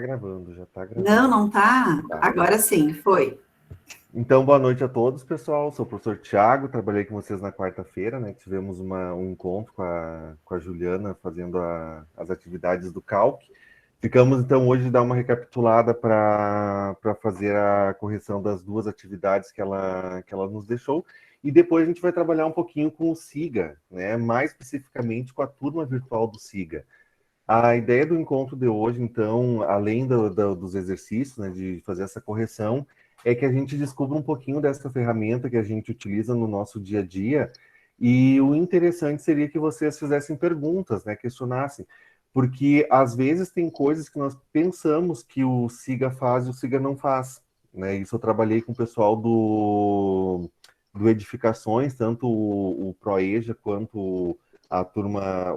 gravando, já tá Não, gravando. não tá? Tá. Agora sim, foi. Então, boa noite a todos, pessoal. Sou o professor Tiago, trabalhei com vocês na quarta-feira, né? Tivemos um encontro com a Juliana fazendo as atividades do Calc. Ficamos, então, hoje de dar uma recapitulada para fazer a correção das duas atividades que ela nos deixou. E depois a gente vai trabalhar um pouquinho com o SIGA, né? Mais especificamente com a turma virtual do SIGA. A ideia do encontro de hoje, então, além dos exercícios, né, de fazer essa correção, é que a gente descubra um pouquinho dessa ferramenta que a gente utiliza no nosso dia a dia. E o interessante seria que vocês fizessem perguntas, né, questionassem, porque às vezes tem coisas que nós pensamos que o SIGA faz e o SIGA não faz, né? Isso eu trabalhei com o pessoal do Edificações, tanto o Proeja quanto a turma,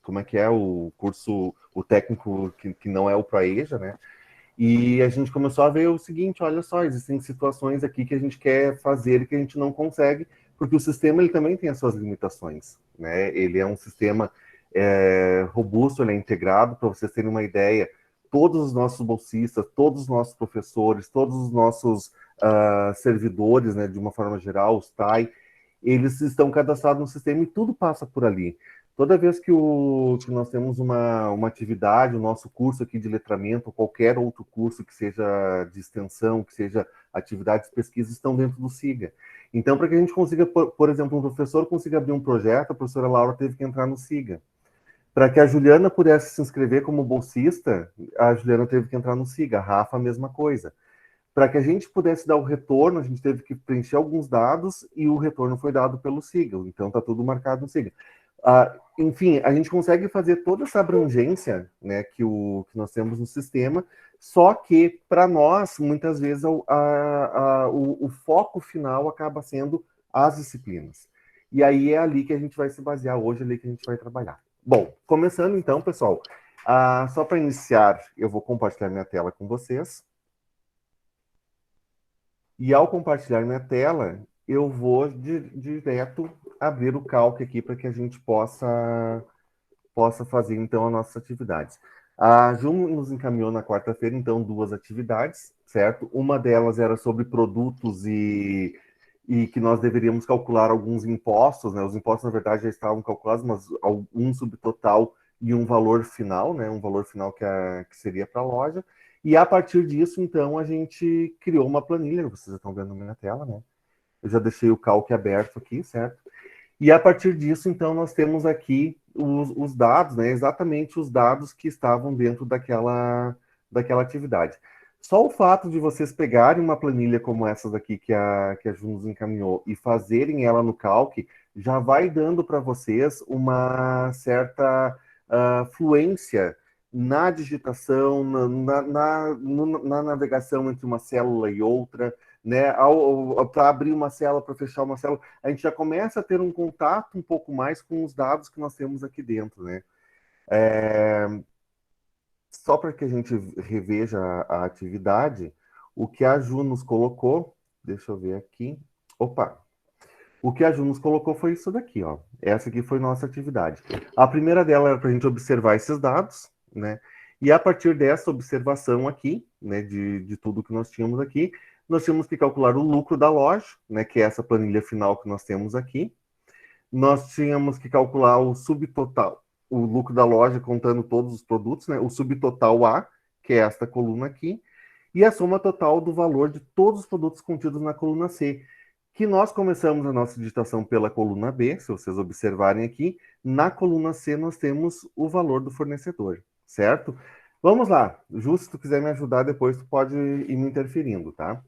como é que é o curso, o técnico que não é o Proeja, né? E a gente começou a ver o seguinte, olha só, existem situações aqui que a gente quer fazer e que a gente não consegue, porque o sistema ele também tem as suas limitações, né? Ele é um sistema robusto, ele é integrado, para vocês terem uma ideia, todos os nossos bolsistas, todos os nossos professores, todos os nossos servidores, né, de uma forma geral, os TAI, eles estão cadastrados no sistema e tudo passa por ali. Toda vez que nós temos uma atividade, o nosso curso aqui de letramento, ou qualquer outro curso que seja de extensão, que seja atividades de pesquisa, estão dentro do SIGA. Então, para que a gente consiga, por exemplo, um professor consiga abrir um projeto, a professora Laura teve que entrar no SIGA. Para que a Juliana pudesse se inscrever como bolsista, a Juliana teve que entrar no SIGA, a Rafa, a mesma coisa. Para que a gente pudesse dar o retorno, a gente teve que preencher alguns dados e o retorno foi dado pelo SIGA. Então, está tudo marcado no SIGA. Enfim, a gente consegue fazer toda essa abrangência, né, que nós temos no sistema, só que, para nós, muitas vezes, o foco final acaba sendo as disciplinas. E aí é ali que a gente vai se basear hoje, é ali que a gente vai trabalhar. Bom, começando então, pessoal, só para iniciar, eu vou compartilhar minha tela com vocês. E ao compartilhar minha tela, eu vou direto abrir o Calc aqui para que a gente possa fazer, então, as nossas atividades. A Ju nos encaminhou na quarta-feira, então, duas atividades, certo? Uma delas era sobre produtos e que nós deveríamos calcular alguns impostos, né? Os impostos, na verdade, já estavam calculados, mas um subtotal e um valor final, né? Um valor final que seria para a loja. E a partir disso, então, a gente criou uma planilha, vocês já estão vendo na minha tela, né? Eu já deixei o calque aberto aqui, certo? E a partir disso, então, nós temos aqui os dados, né? Exatamente os dados que estavam dentro daquela atividade. Só o fato de vocês pegarem uma planilha como essa daqui que a Ju nos encaminhou e fazerem ela no Calc, já vai dando para vocês uma certa fluência na digitação, na navegação entre uma célula e outra, né? Para abrir uma célula, para fechar uma célula, a gente já começa a ter um contato um pouco mais com os dados que nós temos aqui dentro, né? Só para que a gente reveja a atividade, o que a Ju nos colocou, deixa eu ver aqui. Opa! O que a Ju nos colocou foi isso daqui, ó. Essa aqui foi nossa atividade. A primeira dela era para a gente observar esses dados, né? E a partir dessa observação aqui, né, de tudo que nós tínhamos aqui, nós tínhamos que calcular o lucro da loja, né, que é essa planilha final que nós temos aqui. Nós tínhamos que calcular o subtotal, o lucro da loja contando todos os produtos, né, o subtotal A, que é esta coluna aqui, e a soma total do valor de todos os produtos contidos na coluna C, que nós começamos a nossa digitação pela coluna B, se vocês observarem aqui, na coluna C nós temos o valor do fornecedor, certo? Vamos lá, Ju, se tu quiser me ajudar depois, tu pode ir me interferindo, tá?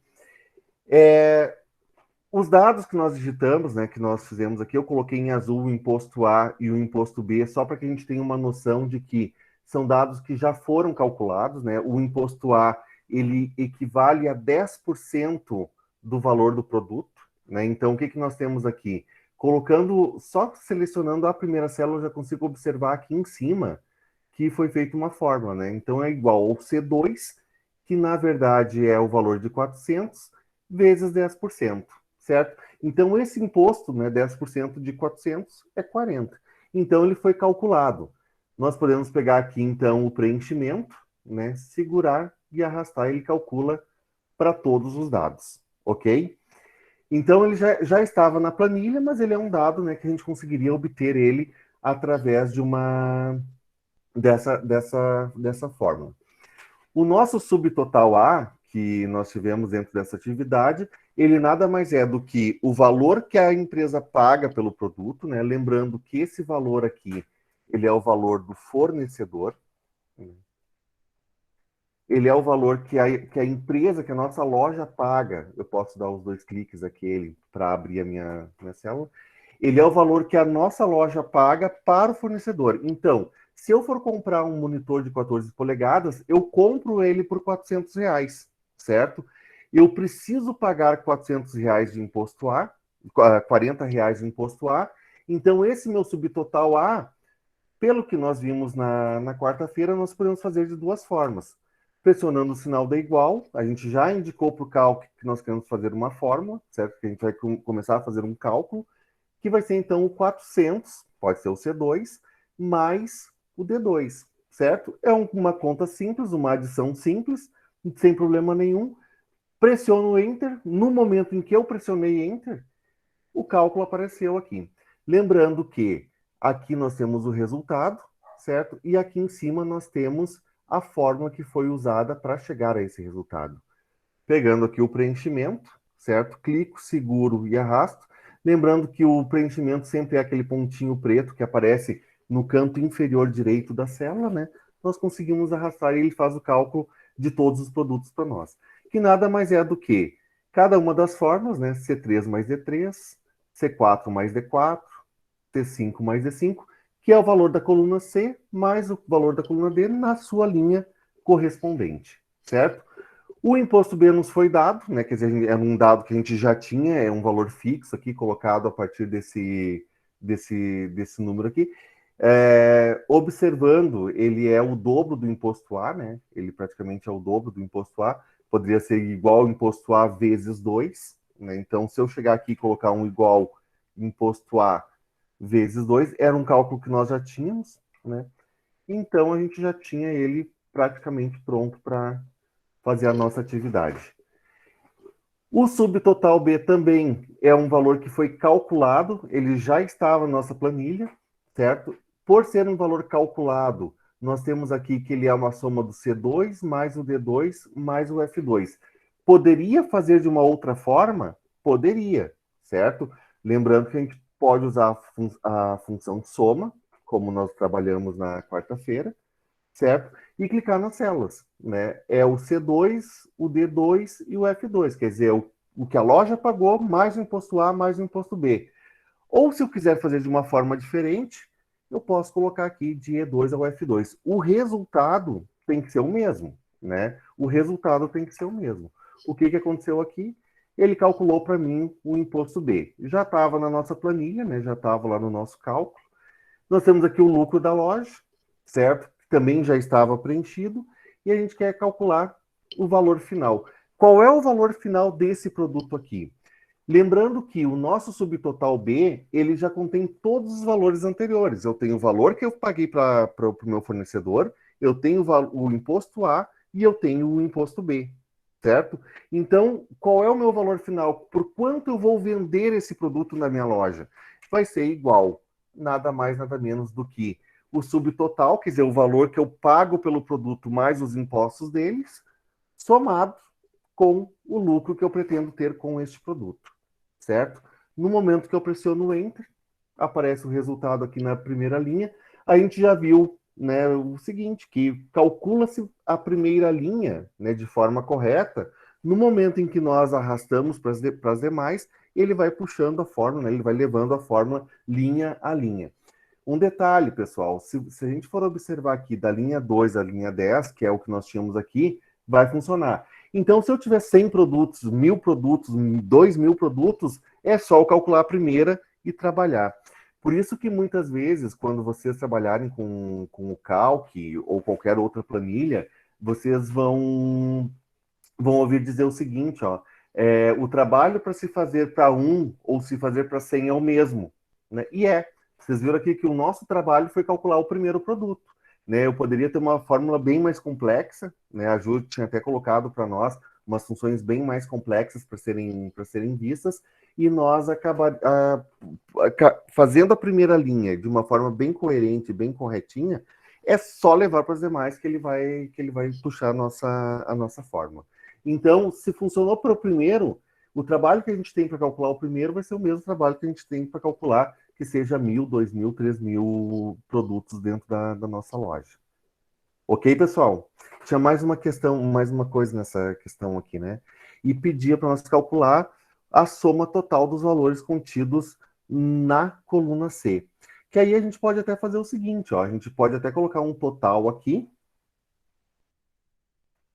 Os dados que nós digitamos, né, que nós fizemos aqui, eu coloquei em azul o imposto A e o imposto B, só para que a gente tenha uma noção de que são dados que já foram calculados, né? O imposto A, ele equivale a 10% do valor do produto, né? Então, o que nós temos aqui? Colocando, só selecionando a primeira célula, eu já consigo observar aqui em cima que foi feita uma fórmula, né? Então, é igual ao C2, que na verdade é o valor de 400, vezes 10%. Certo? Então, esse imposto, né, 10% de 400 é 40. Então, ele foi calculado. Nós podemos pegar aqui, então, o preenchimento, né, segurar e arrastar, ele calcula para todos os dados, ok? Então, ele já estava na planilha, mas ele é um dado, né, que a gente conseguiria obter ele através de dessa fórmula. O nosso subtotal A, que nós tivemos dentro dessa atividade, ele nada mais é do que o valor que a empresa paga pelo produto, né? Lembrando que esse valor aqui, ele é o valor do fornecedor, ele é o valor que a empresa, que a nossa loja paga. Eu posso dar os dois cliques aqui para abrir a minha célula. Ele é o valor que a nossa loja paga para o fornecedor. Então, se eu for comprar um monitor de 14 polegadas, eu compro ele por R$ 400, certo? Eu preciso pagar R$ 400 de imposto A, R$ 40 de imposto A. Então, esse meu subtotal A, pelo que nós vimos na quarta-feira, nós podemos fazer de duas formas. Pressionando o sinal da igual, a gente já indicou para o cálculo que nós queremos fazer uma fórmula, certo? Que a gente vai começar a fazer um cálculo, que vai ser então o 400, pode ser o C2, mais o D2, certo? É uma conta simples, uma adição simples, sem problema nenhum. Pressiono o Enter, no momento em que eu pressionei Enter, o cálculo apareceu aqui. Lembrando que aqui nós temos o resultado, certo? E aqui em cima nós temos a fórmula que foi usada para chegar a esse resultado. Pegando aqui o preenchimento, certo? Clico, seguro e arrasto. Lembrando que o preenchimento sempre é aquele pontinho preto que aparece no canto inferior direito da célula, né? Nós conseguimos arrastar e ele faz o cálculo de todos os produtos para nós. Que nada mais é do que cada uma das formas, né? C3 mais D3, C4 mais D4, C5 mais D5, que é o valor da coluna C mais o valor da coluna D na sua linha correspondente, certo? O imposto B nos foi dado, né? Quer dizer, é um dado que a gente já tinha, é um valor fixo aqui, colocado a partir desse número aqui. Observando, ele é o dobro do imposto A, né? Ele praticamente é o dobro do imposto A. Poderia ser igual ao imposto A vezes 2, né? Então, se eu chegar aqui e colocar um igual imposto A vezes 2, era um cálculo que nós já tínhamos, né? Então, a gente já tinha ele praticamente pronto para fazer a nossa atividade. O subtotal B também é um valor que foi calculado, ele já estava na nossa planilha, certo? Por ser um valor calculado, nós temos aqui que ele é uma soma do C2 mais o D2 mais o F2. Poderia fazer de uma outra forma? Poderia, certo? Lembrando que a gente pode usar a função soma, como nós trabalhamos na quarta-feira, certo? E clicar nas células, né? É o C2, o D2 e o F2, quer dizer, o que a loja pagou mais o imposto A mais o imposto B. Ou se eu quiser fazer de uma forma diferente, eu posso colocar aqui de E2 ao F2. O resultado tem que ser o mesmo, né? O resultado tem que ser o mesmo. O que aconteceu aqui? Ele calculou para mim o imposto B. Já estava na nossa planilha, né? Já estava lá no nosso cálculo. Nós temos aqui o lucro da loja, certo? Também já estava preenchido, e a gente quer calcular o valor final. Qual é o valor final desse produto aqui? Lembrando que o nosso subtotal B, ele já contém todos os valores anteriores. Eu tenho o valor que eu paguei para o meu fornecedor, eu tenho o imposto A e eu tenho o imposto B, certo? Então, qual é o meu valor final? Por quanto eu vou vender esse produto na minha loja? Vai ser igual, nada mais, nada menos do que o subtotal, quer dizer, o valor que eu pago pelo produto mais os impostos deles, somado com o lucro que eu pretendo ter com este produto, certo? No momento que eu pressiono o Enter, aparece o resultado aqui na primeira linha. A gente já viu, né, o seguinte, que calcula-se a primeira linha, né, de forma correta. No momento em que nós arrastamos para as demais, ele vai puxando a fórmula, né, ele vai levando a fórmula linha a linha. Um detalhe, pessoal, se a gente for observar aqui da linha 2 à linha 10, que é o que nós tínhamos aqui, vai funcionar. Então, se eu tiver 100 produtos, 1.000 produtos, 2.000 produtos, é só eu calcular a primeira e trabalhar. Por isso que muitas vezes, quando vocês trabalharem com o Calc ou qualquer outra planilha, vocês vão ouvir dizer o seguinte, ó, o trabalho para se fazer para 1 ou se fazer para 100 é o mesmo, né? E vocês viram aqui que o nosso trabalho foi calcular o primeiro produto. né? Eu poderia ter uma fórmula bem mais complexa, né? A Ju tinha até colocado para nós umas funções bem mais complexas para serem vistas, e nós fazendo a primeira linha de uma forma bem coerente, bem corretinha, é só levar para as demais que ele vai puxar a nossa fórmula. Então, se funcionou para o primeiro, o trabalho que a gente tem para calcular o primeiro vai ser o mesmo trabalho que a gente tem para calcular que seja 1.000, 2.000, 3.000 produtos dentro da nossa loja. Ok, pessoal? Tinha mais uma questão, mais uma coisa nessa questão aqui, né? E pedia para nós calcular a soma total dos valores contidos na coluna C. Que aí a gente pode até fazer o seguinte, ó, a gente pode até colocar um total aqui,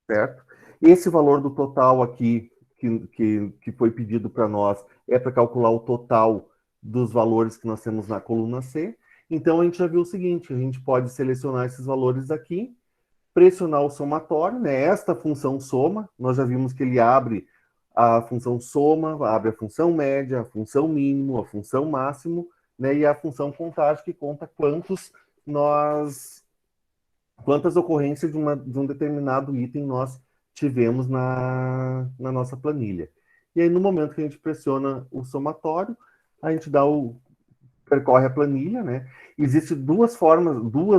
certo? Esse valor do total aqui que foi pedido para nós é para calcular o total dos valores que nós temos na coluna C. Então a gente já viu o seguinte, a gente pode selecionar esses valores aqui, pressionar o somatório, né? Esta função soma, nós já vimos que ele abre a função soma, abre a função média, a função mínimo, a função máximo, né? E a função contagem que conta quantas ocorrências de um determinado item nós tivemos na nossa planilha. E aí, no momento que a gente pressiona o somatório, a gente percorre a planilha, né? Existem duas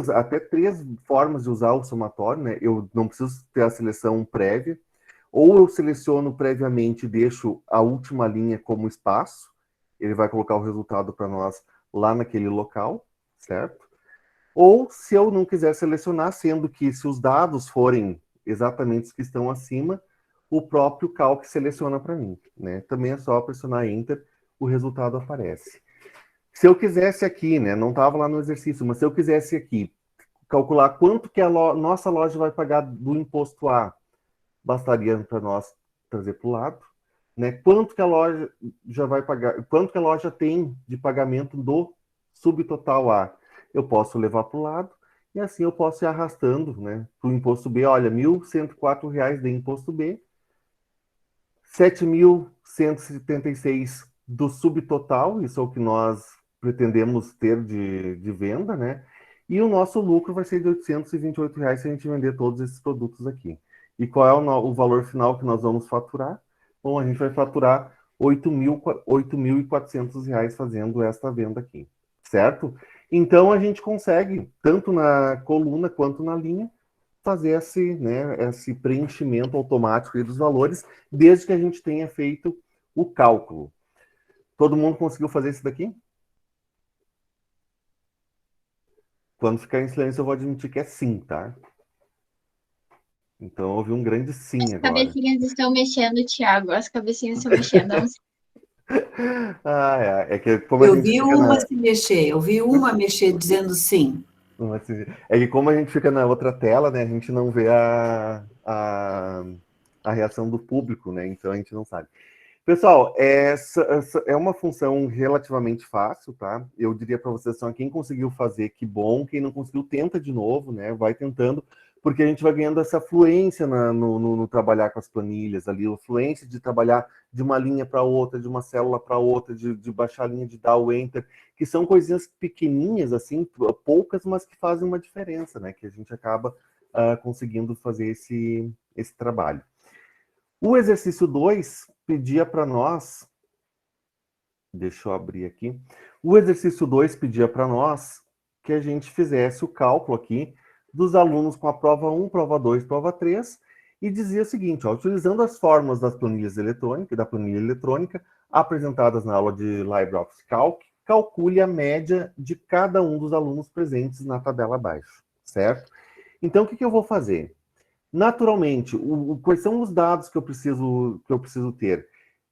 até três formas de usar o somatório, né? Eu não preciso ter a seleção prévia, ou eu seleciono previamente e deixo a última linha como espaço, ele vai colocar o resultado para nós lá naquele local, certo? Ou se eu não quiser selecionar, sendo que se os dados forem exatamente os que estão acima, o próprio Calc seleciona para mim, né? Também é só pressionar Enter, o resultado aparece. Se eu quisesse aqui, né, não estava lá no exercício, mas se eu quisesse aqui calcular quanto que a nossa loja vai pagar do imposto A, bastaria para nós trazer para o lado, né? Quanto que a loja já vai pagar, quanto que a loja tem de pagamento do subtotal A, eu posso levar para o lado e assim eu posso ir arrastando, né, para o imposto B. Olha, R$ 1.104 de imposto B, R$ 7.176 do subtotal, isso é o que nós pretendemos ter de venda, né? E o nosso lucro vai ser de R$ 828 se a gente vender todos esses produtos aqui. E qual é o valor final que nós vamos faturar? Bom, a gente vai faturar R$ 8.400 fazendo esta venda aqui, certo? Então a gente consegue, tanto na coluna quanto na linha, fazer esse preenchimento automático dos valores, desde que a gente tenha feito o cálculo. Todo mundo conseguiu fazer isso daqui? Quando ficar em silêncio, eu vou admitir que é sim, tá? Então, houve um grande sim As agora. cabecinhas estão mexendo, Thiago. As cabecinhas estão mexendo. Não sei. É que como a Eu gente vi fica uma se mexer, eu vi uma mexer dizendo sim. é que como a gente fica na outra tela, né, a gente não vê a reação do público, né? Então a gente não sabe. Pessoal, essa é uma função relativamente fácil, tá? Eu diria para vocês, só quem conseguiu fazer, que bom. Quem não conseguiu, tenta de novo, né? Vai tentando, porque a gente vai ganhando essa fluência no trabalhar com as planilhas ali, a fluência de trabalhar de uma linha para outra, de uma célula para outra, de baixar a linha, de dar o Enter, que são coisinhas pequenininhas, assim, poucas, mas que fazem uma diferença, né? Que a gente acaba conseguindo fazer esse trabalho. O exercício 2 pedia para nós, deixa eu abrir aqui, o exercício 2 pedia para nós que a gente fizesse o cálculo aqui dos alunos com a prova 1, prova 2, prova 3, e dizia o seguinte, ó, utilizando as fórmulas das planilhas eletrônicas, da planilha eletrônica, apresentadas na aula de LibreOffice Calc, calcule a média de cada um dos alunos presentes na tabela abaixo, certo? Então, o que eu vou fazer? Naturalmente, quais são os dados que eu preciso ter?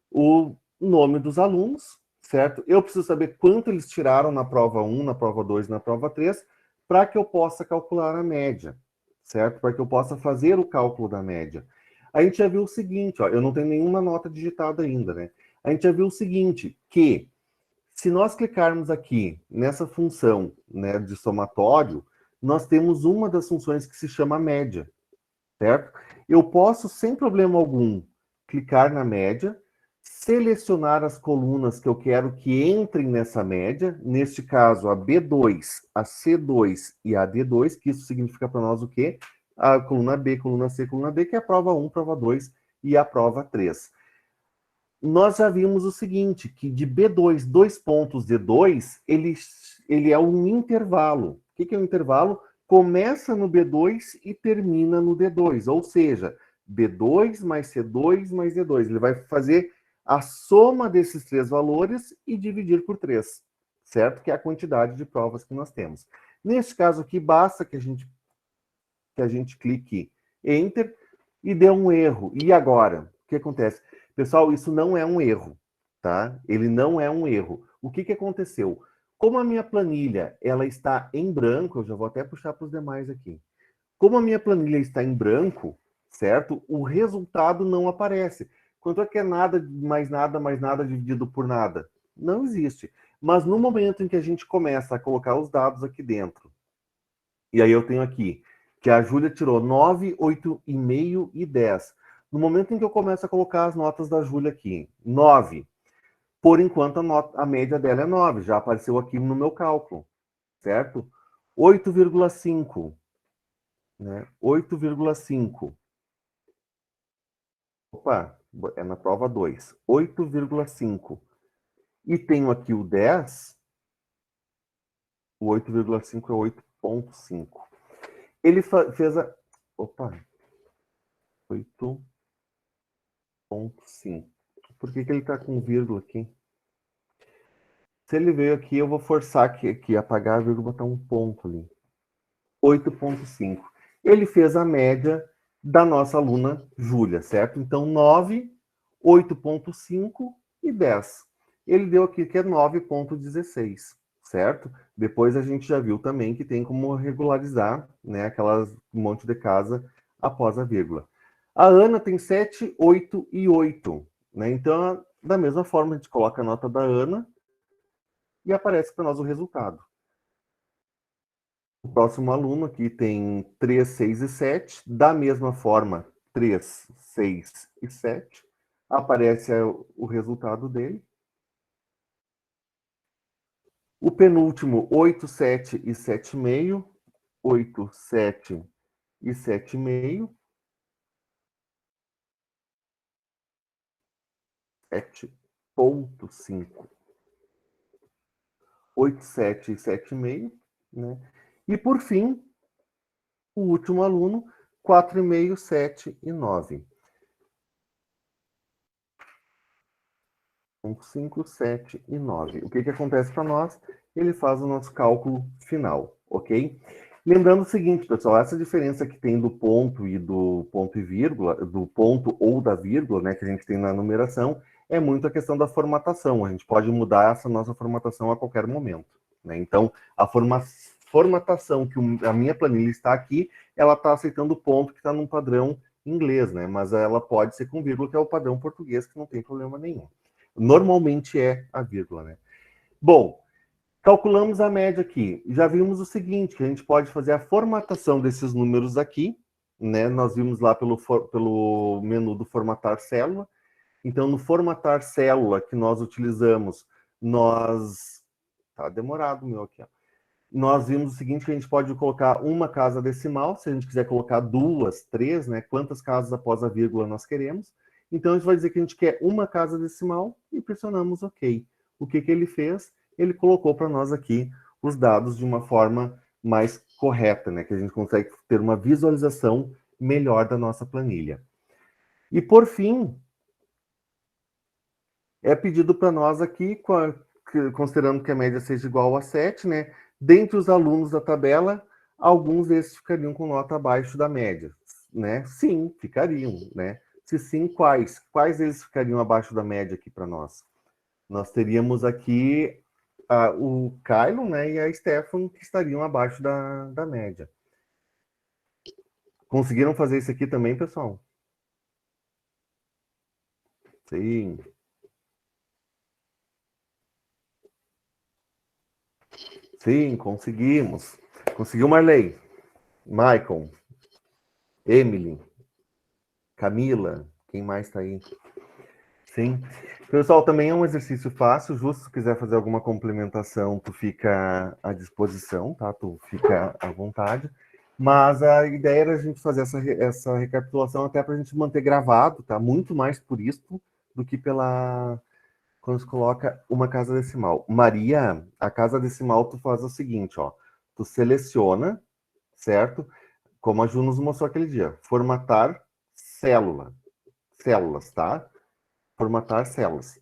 O nome dos alunos, certo? Eu preciso saber quanto eles tiraram na prova 1, na prova 2, na prova 3, para que eu possa calcular a média, certo? Para que eu possa fazer o cálculo da média. A gente já viu o seguinte, ó, eu não tenho nenhuma nota digitada ainda, né? A gente já viu o seguinte, que se nós clicarmos aqui nessa função, né, de somatório, nós temos uma das funções que se chama média, certo? Eu posso, sem problema algum, clicar na média, selecionar as colunas que eu quero que entrem nessa média, neste caso a B2, a C2 e a D2, que isso significa para nós o quê? A coluna B, coluna C, coluna D, que é a prova 1, prova 2 e a prova 3. Nós já vimos o seguinte, que de B2, 2 pontos D2, ele é um intervalo. O que é um intervalo? Começa no B2 e termina no D2, ou seja, B2 mais C2 mais D2. Ele vai fazer a soma desses três valores e dividir por 3, certo? Que é a quantidade de provas que nós temos. Neste caso aqui, basta que a gente clique Enter e dê um erro. E agora? O que acontece? Pessoal, isso não é um erro, tá? Ele não é um erro. O que aconteceu? Como a minha planilha ela está em branco, eu já vou até puxar para os demais aqui. Como a minha planilha está em branco, certo? O resultado não aparece. Quanto é que é nada mais nada dividido por nada? Não existe. Mas no momento em que a gente começa a colocar os dados aqui dentro, e aí eu tenho aqui que a Júlia tirou 9, 8,5 e 10. No momento em que eu começo a colocar as notas da Júlia aqui, 9. Por enquanto, a média dela é 9. Já apareceu aqui no meu cálculo, certo? 8,5. Né? 8,5. Opa, é na prova 2. 8,5. E tenho aqui o 10. O 8,5 é 8,5. Ele fez a... Opa. 8,5. Por que ele está com vírgula aqui? Se ele veio aqui, eu vou forçar aqui apagar a vírgula, botar um ponto ali. 8,5. Ele fez a média da nossa aluna Júlia, certo? Então, 9, 8,5 e 10. Ele deu aqui que é 9,16, certo? Depois a gente já viu também que tem como regularizar, né, aquelas monte de casa após a vírgula. A Ana tem 7, 8 e 8, né? Então, da mesma forma, a gente coloca a nota da Ana e aparece para nós o resultado. O próximo aluno aqui tem 3, 6 e 7. Da mesma forma, 3, 6 e 7. Aparece o resultado dele. O penúltimo, 8, 7 e 7,5. 8, 7 e 7,5. 7,5. 8, 7 e 7,5. Né? E, por fim, o último aluno, 4,5, 7 e 9. 5, 7 e 9. O que acontece para nós? Ele faz o nosso cálculo final, ok? Lembrando o seguinte, pessoal, essa diferença que tem do ponto e do ponto e vírgula, do ponto ou da vírgula, né, que a gente tem na numeração, é muito a questão da formatação. A gente pode mudar essa nossa formatação a qualquer momento, né? Então, a formatação que a minha planilha está aqui, ela está aceitando o ponto que está num padrão inglês, né? Mas ela pode ser com vírgula, que é o padrão português, que não tem problema nenhum. Normalmente é a vírgula, né? Bom, calculamos a média aqui. Já vimos o seguinte, que a gente pode fazer a formatação desses números aqui, né? Nós vimos lá pelo menu do formatar célula. Então, no formatar célula que nós utilizamos, nós... Tá demorado o meu aqui, ó. Nós vimos o seguinte, que a gente pode colocar uma casa decimal, se a gente quiser colocar 2, 3, né? Quantas casas após a vírgula nós queremos. Então, a gente vai dizer que a gente quer uma casa decimal e pressionamos OK. O que ele fez? Ele colocou para nós aqui os dados de uma forma mais correta, né? Que a gente consegue ter uma visualização melhor da nossa planilha. E, por fim, é pedido para nós aqui, considerando que a média seja igual a 7, né? Dentre os alunos da tabela, alguns desses ficariam com nota abaixo da média, né? Sim, ficariam, né? Se sim, quais? Quais eles ficariam abaixo da média aqui para nós? Nós teríamos aqui o Kylo, né, e a Stefan, que estariam abaixo da média. Conseguiram fazer isso aqui também, pessoal? Sim. Sim, conseguimos. Conseguiu, Marley? Michael? Emily? Camila? Quem mais está aí? Sim. Pessoal, também é um exercício fácil, justo se quiser fazer alguma complementação, tu fica à disposição, tá? Tu fica à vontade. Mas a ideia era a gente fazer essa recapitulação até para a gente manter gravado, tá? Muito mais por isso do que pela quando se coloca uma casa decimal. Maria, a casa decimal tu faz o seguinte, ó. Tu seleciona, certo? Como a Ju nos mostrou aquele dia, formatar células, tá? Formatar células.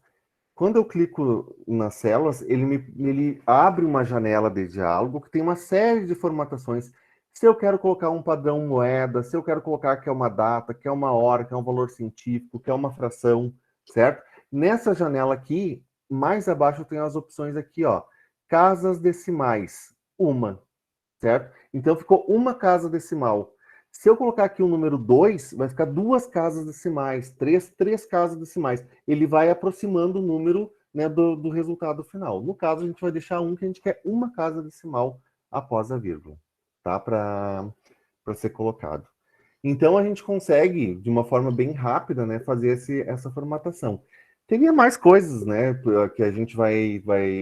Quando eu clico nas células, ele abre uma janela de diálogo que tem uma série de formatações. Se eu quero colocar um padrão moeda, se eu quero colocar que é uma data, que é uma hora, que é um valor científico, que é uma fração, certo? Nessa janela aqui, mais abaixo tem as opções aqui, ó. Casas decimais, uma, certo? Então ficou uma casa decimal. Se eu colocar aqui o número 2, vai ficar duas casas decimais, três casas decimais. Ele vai aproximando o número, né, do resultado final. No caso, a gente vai deixar que a gente quer uma casa decimal após a vírgula, tá? Para ser colocado. Então, a gente consegue, de uma forma bem rápida, né, fazer essa formatação. Teria mais coisas, né, que a gente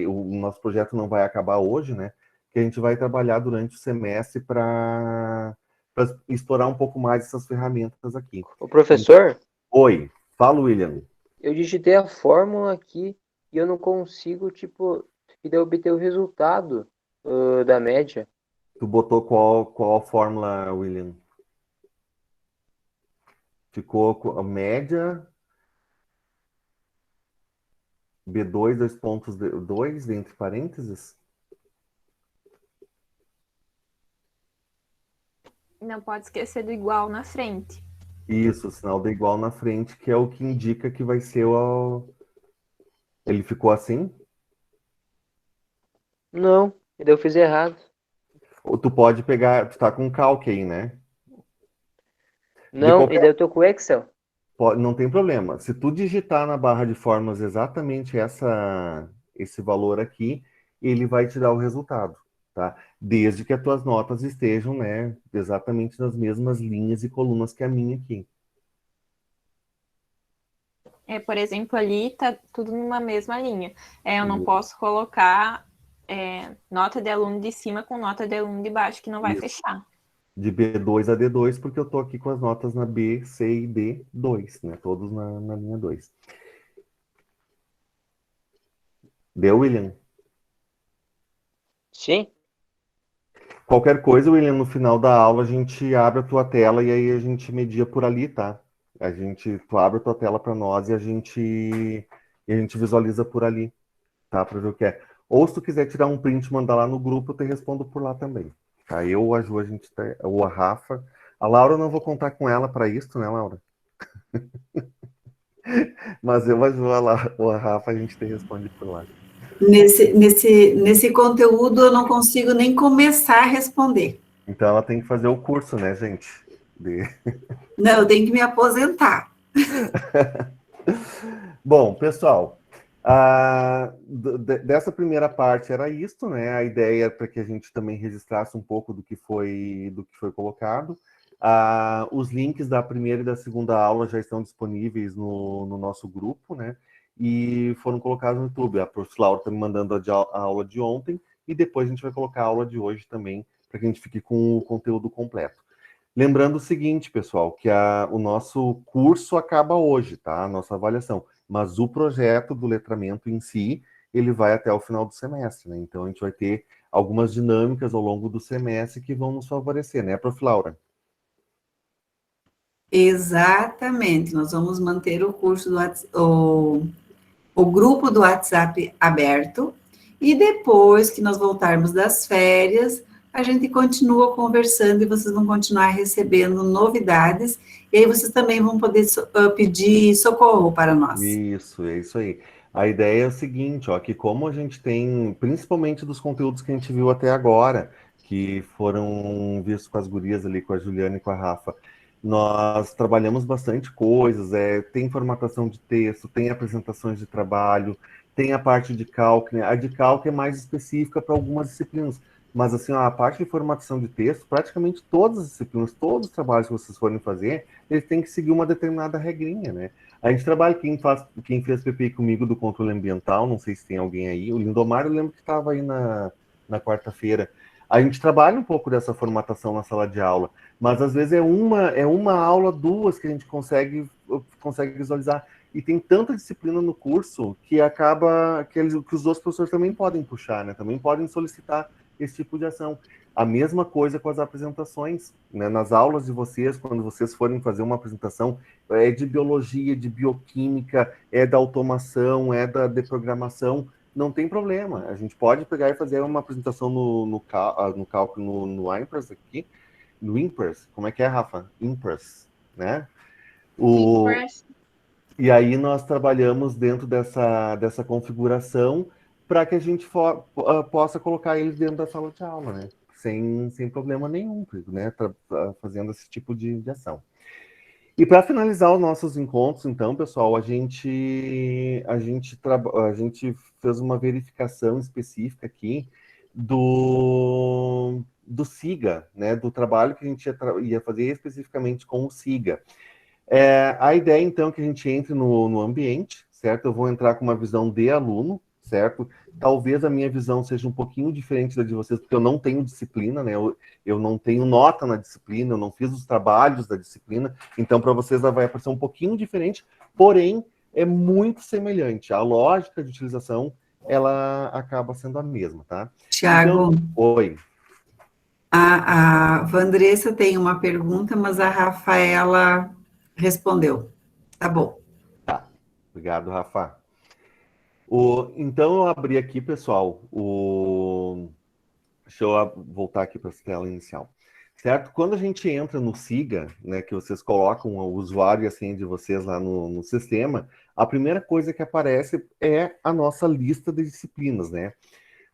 o nosso projeto não vai acabar hoje, né, que a gente vai trabalhar durante o semestre para explorar um pouco mais essas ferramentas aqui. O professor, Oi, fala, William. eu digitei a fórmula aqui e eu não consigo, tipo, obter o resultado da média. Tu botou qual fórmula, William? Ficou a média B2, 2 entre parênteses? Não pode esquecer do igual na frente. Isso, o sinal do igual na frente, que é o que indica que vai ser o... Ele ficou assim? Não, e daí eu fiz errado. Ou tu pode pegar... Tu tá com calque aí, né? Não, qualquer- e daí eu tô com o Excel. Não tem problema. Se tu digitar na barra de fórmulas exatamente esse valor aqui, ele vai te dar o resultado, tá? Desde que as tuas notas estejam, né, exatamente nas mesmas linhas e colunas que a minha aqui. Por exemplo, ali tá tudo numa mesma linha. Eu não posso colocar nota de aluno de cima com nota de aluno de baixo, que não vai Isso. fechar. De B2 a D2, porque eu tô aqui com as notas na B, C e D2, né? Todos na linha 2. Deu, William? Sim? Qualquer coisa, William, no final da aula a gente abre a tua tela e aí a gente media por ali, tá? Tu abre a tua tela para nós e a gente visualiza por ali, tá? Para ver o que é. Ou se tu quiser tirar um print e mandar lá no grupo, eu te respondo por lá também. Tá? Eu, a Ju, ou a Rafa. A Laura eu não vou contar com ela para isso, né, Laura? Mas eu, a Ju, ou a Rafa, a gente te responde por lá. Nesse conteúdo eu não consigo nem começar a responder. Então ela tem que fazer o curso, né, gente? Não, eu tenho que me aposentar. Bom, pessoal, dessa primeira parte era isso, né? A ideia para que a gente também registrasse um pouco do que foi colocado. Os links da primeira e da segunda aula já estão disponíveis no nosso grupo, né? E foram colocados no YouTube. A prof. Laura está me mandando a aula de ontem e depois a gente vai colocar a aula de hoje também, para que a gente fique com o conteúdo completo. Lembrando o seguinte, pessoal, que o nosso curso acaba hoje, tá? A nossa avaliação. Mas o projeto do letramento em si, ele vai até o final do semestre, né? Então, a gente vai ter algumas dinâmicas ao longo do semestre que vão nos favorecer, né, prof. Laura? Exatamente. Nós vamos manter o curso o grupo do WhatsApp aberto e depois que nós voltarmos das férias, a gente continua conversando e vocês vão continuar recebendo novidades e aí vocês também vão poder pedir socorro para nós. Isso, é isso aí. A ideia é o seguinte, ó, que como a gente tem, principalmente dos conteúdos que a gente viu até agora, que foram vistos com as gurias ali, com a Juliana e com a Rafa, nós trabalhamos bastante coisas, tem formatação de texto, tem apresentações de trabalho, tem a parte de cálculo, né? A de cálculo é mais específica para algumas disciplinas, mas assim, ó, a parte de formatação de texto, praticamente todas as disciplinas, todos os trabalhos que vocês forem fazer, eles têm que seguir uma determinada regrinha, né? A gente trabalha, quem fez PPI comigo do controle ambiental, não sei se tem alguém aí, o Lindomar, eu lembro que estava aí na quarta-feira. A gente trabalha um pouco dessa formatação na sala de aula, mas às vezes é uma aula, duas que a gente consegue visualizar. E tem tanta disciplina no curso que acaba que os outros professores também podem puxar, né? Também podem solicitar esse tipo de ação. A mesma coisa com as apresentações, né? Nas aulas de vocês, quando vocês forem fazer uma apresentação, é de biologia, de bioquímica, é da automação, é da deprogramação, não tem problema. A gente pode pegar e fazer uma apresentação no cálculo, no IMPRS aqui, no IMPRS, como é que é, Rafa? IMPRS, né? E aí nós trabalhamos dentro dessa configuração para que a gente possa colocar eles dentro da sala de aula, né? Sem problema nenhum, né? Fazendo esse tipo de ação. E para finalizar os nossos encontros, então, pessoal, a gente fez uma verificação específica aqui do SIGA, né? Do trabalho que a gente ia fazer especificamente com o SIGA. A ideia, então, é que a gente entre no ambiente, certo? Eu vou entrar com uma visão de aluno, certo? Talvez a minha visão seja um pouquinho diferente da de vocês, porque eu não tenho disciplina, né? Eu não tenho nota na disciplina, eu não fiz os trabalhos da disciplina, então para vocês ela vai aparecer um pouquinho diferente, porém é muito semelhante. A lógica de utilização, ela acaba sendo a mesma, tá? Tiago, Então, oi. A Vandressa tem uma pergunta, mas a Rafaela respondeu. Tá bom. Tá. Obrigado, Rafa. Então, eu abri aqui, pessoal, deixa eu voltar aqui para a tela inicial. Certo? Quando a gente entra no SIGA, né, que vocês colocam o usuário e a senha de vocês lá no sistema, a primeira coisa que aparece é a nossa lista de disciplinas, né?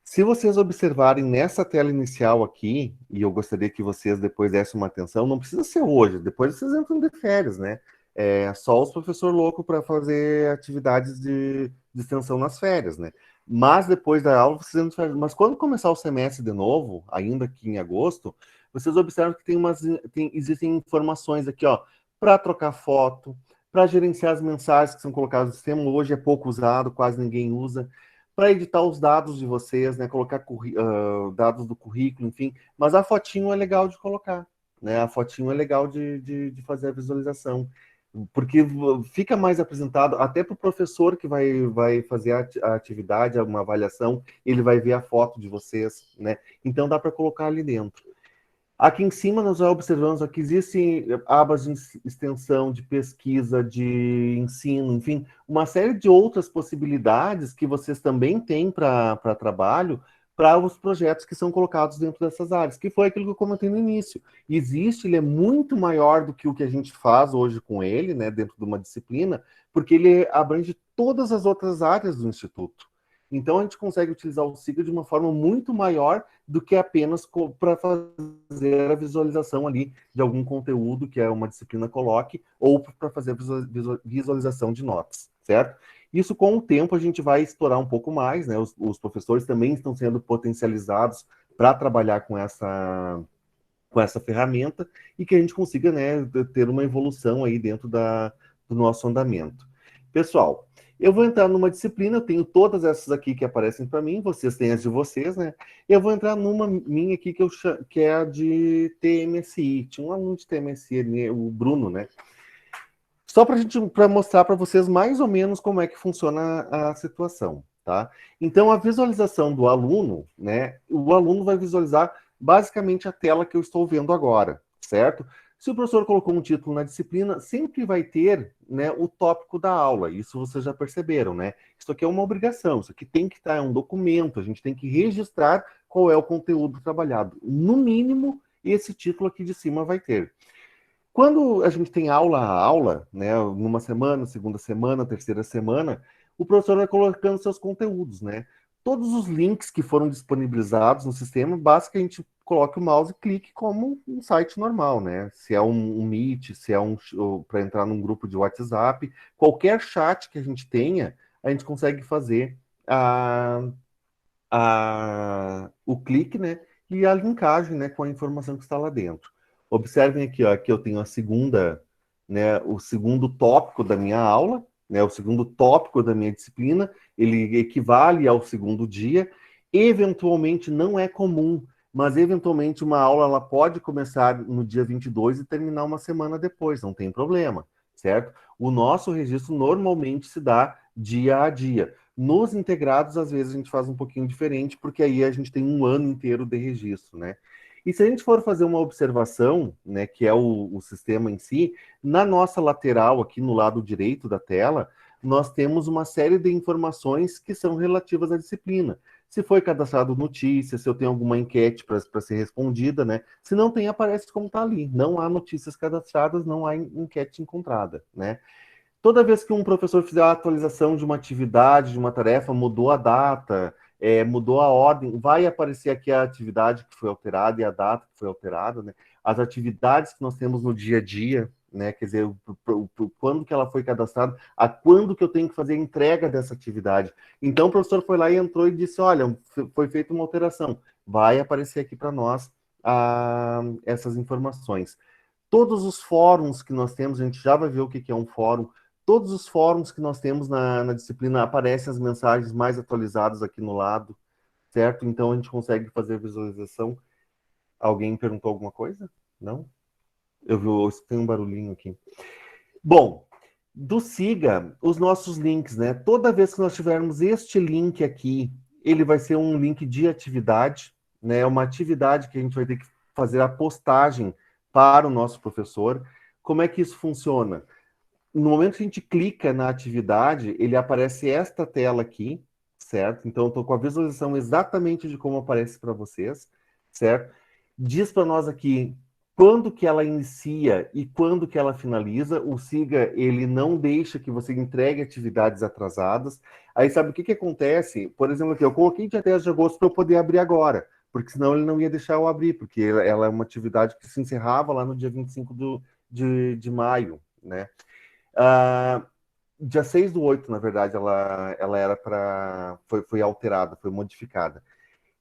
Se vocês observarem nessa tela inicial aqui, e eu gostaria que vocês depois dessem uma atenção, não precisa ser hoje, depois vocês entram de férias, né? É só os professores loucos para fazer atividades de extensão nas férias, né? Mas depois da aula, vocês entram de férias. Mas quando começar o semestre de novo, ainda aqui em agosto, vocês observam que existem informações aqui, ó, para trocar foto, para gerenciar as mensagens que são colocadas no sistema. Hoje é pouco usado, quase ninguém usa, para editar os dados de vocês, né? Colocar dados do currículo, enfim. Mas a fotinho é legal de colocar, né? A fotinho é legal de fazer a visualização, porque fica mais apresentado, até para o professor que vai fazer a atividade, uma avaliação, ele vai ver a foto de vocês, né? Então dá para colocar ali dentro. Aqui em cima nós já observamos que existem abas de extensão, de pesquisa, de ensino, enfim, uma série de outras possibilidades que vocês também têm para trabalho, para os projetos que são colocados dentro dessas áreas, que foi aquilo que eu comentei no início. Ele é muito maior do que o que a gente faz hoje com ele, né, dentro de uma disciplina, porque ele abrange todas as outras áreas do Instituto. Então, a gente consegue utilizar o SIGA de uma forma muito maior do que apenas para fazer a visualização ali de algum conteúdo que uma disciplina coloque, ou para fazer a visualização de notas, certo? Isso, com o tempo, a gente vai explorar um pouco mais, né? Os professores também estão sendo potencializados para trabalhar com essa ferramenta e que a gente consiga, né, ter uma evolução aí dentro do nosso andamento. Pessoal, eu vou entrar numa disciplina, eu tenho todas essas aqui que aparecem para mim, vocês têm as de vocês, né? Eu vou entrar numa minha aqui que é a de TMSI. Tinha um aluno de TMSI, o Bruno, né? Só para mostrar para vocês mais ou menos como é que funciona a situação, tá? Então, a visualização do aluno, né? O aluno vai visualizar basicamente a tela que eu estou vendo agora, certo? Se o professor colocou um título na disciplina, sempre vai ter, né, o tópico da aula. Isso vocês já perceberam, né? Isso aqui é uma obrigação, isso aqui tem que estar, é um documento, a gente tem que registrar qual é o conteúdo trabalhado. No mínimo, esse título aqui de cima vai ter. Quando a gente tem aula a aula, né, numa semana, segunda semana, terceira semana, o professor vai colocando seus conteúdos, né? Todos os links que foram disponibilizados no sistema, basta que a gente coloque o mouse e clique como um site normal, né? Se é um Meet, se é para entrar num grupo de WhatsApp, qualquer chat que a gente tenha, a gente consegue fazer o clique, né? e a linkagem, né, com a informação que está lá dentro. Observem aqui, ó, que eu tenho a segunda, né, o segundo tópico da minha aula, né, o segundo tópico da minha disciplina, ele equivale ao segundo dia. Eventualmente, não é comum, mas eventualmente uma aula ela pode começar no dia 22 e terminar uma semana depois, não tem problema, certo? O nosso registro normalmente se dá dia a dia. Nos integrados, às vezes, a gente faz um pouquinho diferente, porque aí a gente tem um ano inteiro de registro, né? E se a gente for fazer uma observação, né, que é o sistema em si, na nossa lateral, aqui no lado direito da tela, nós temos uma série de informações que são relativas à disciplina. Se foi cadastrado notícia, se eu tenho alguma enquete para ser respondida, né? Se não tem, aparece como está ali. Não há notícias cadastradas, não há enquete encontrada, né? Toda vez que um professor fizer a atualização de uma atividade, de uma tarefa, mudou a data, mudou a ordem, vai aparecer aqui a atividade que foi alterada e a data que foi alterada, né? As atividades que nós temos no dia a dia, né? Quer dizer, quando que ela foi cadastrada, a quando que eu tenho que fazer a entrega dessa atividade. Então, o professor foi lá e entrou e disse, olha, foi feita uma alteração. Vai aparecer aqui para nós essas informações. Todos os fóruns que nós temos, a gente já vai ver o que é um fórum. Todos os fóruns que nós temos na disciplina, aparecem as mensagens mais atualizadas aqui no lado, certo? Então, a gente consegue fazer visualização. Alguém perguntou alguma coisa? Não? Eu escutei um barulhinho aqui. Bom, do Siga, os nossos links, né? Toda vez que nós tivermos este link aqui, ele vai ser um link de atividade, né? Uma atividade que a gente vai ter que fazer a postagem para o nosso professor. Como é que isso funciona? No momento que a gente clica na atividade, ele aparece esta tela aqui, certo? Então, eu estou com a visualização exatamente de como aparece para vocês, certo? Diz para nós aqui quando que ela inicia e quando que ela finaliza. O Siga, ele não deixa que você entregue atividades atrasadas. Aí, sabe o que acontece? Por exemplo, aqui, eu coloquei dia 10 de agosto para eu poder abrir agora, porque senão ele não ia deixar eu abrir, porque ela é uma atividade que se encerrava lá no dia 25 de maio, né? Dia 6/8, na verdade, ela era para... Foi alterada, foi modificada.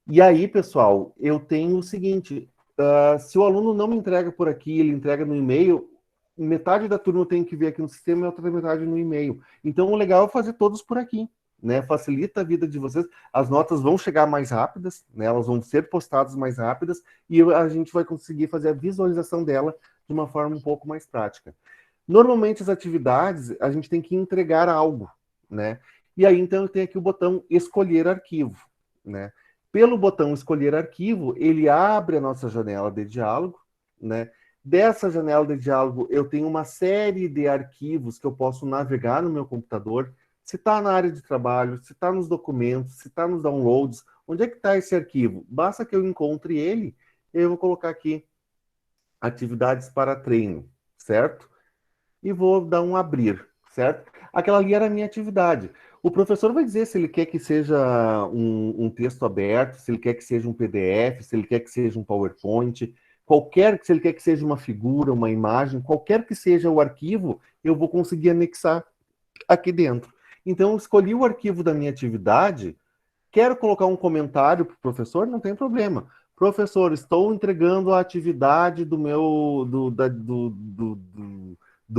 E aí, pessoal, eu tenho o seguinte, se o aluno não me entrega por aqui, ele entrega no e-mail, metade da turma eu tenho que ver aqui no sistema e a outra metade no e-mail. Então, o legal é fazer todos por aqui, né? Facilita a vida de vocês, as notas vão chegar mais rápidas, né? Elas vão ser postadas mais rápidas e a gente vai conseguir fazer a visualização dela de uma forma um pouco mais prática. Normalmente, as atividades, a gente tem que entregar algo, né? E aí, então, eu tenho aqui o botão escolher arquivo, né? Pelo botão escolher arquivo, ele abre a nossa janela de diálogo, né? Dessa janela de diálogo, eu tenho uma série de arquivos que eu posso navegar no meu computador. Se está na área de trabalho, se está nos documentos, se está nos downloads, onde é que está esse arquivo? Basta que eu encontre ele, eu vou colocar aqui atividades para treino, certo? E vou dar um abrir, certo? Aquela ali era a minha atividade. O professor vai dizer se ele quer que seja um texto aberto, se ele quer que seja um PDF, se ele quer que seja um PowerPoint, se ele quer que seja uma figura, uma imagem, qualquer que seja o arquivo, eu vou conseguir anexar aqui dentro. Então, eu escolhi o arquivo da minha atividade, quero colocar um comentário para o professor, não tem problema. Professor, estou entregando a atividade do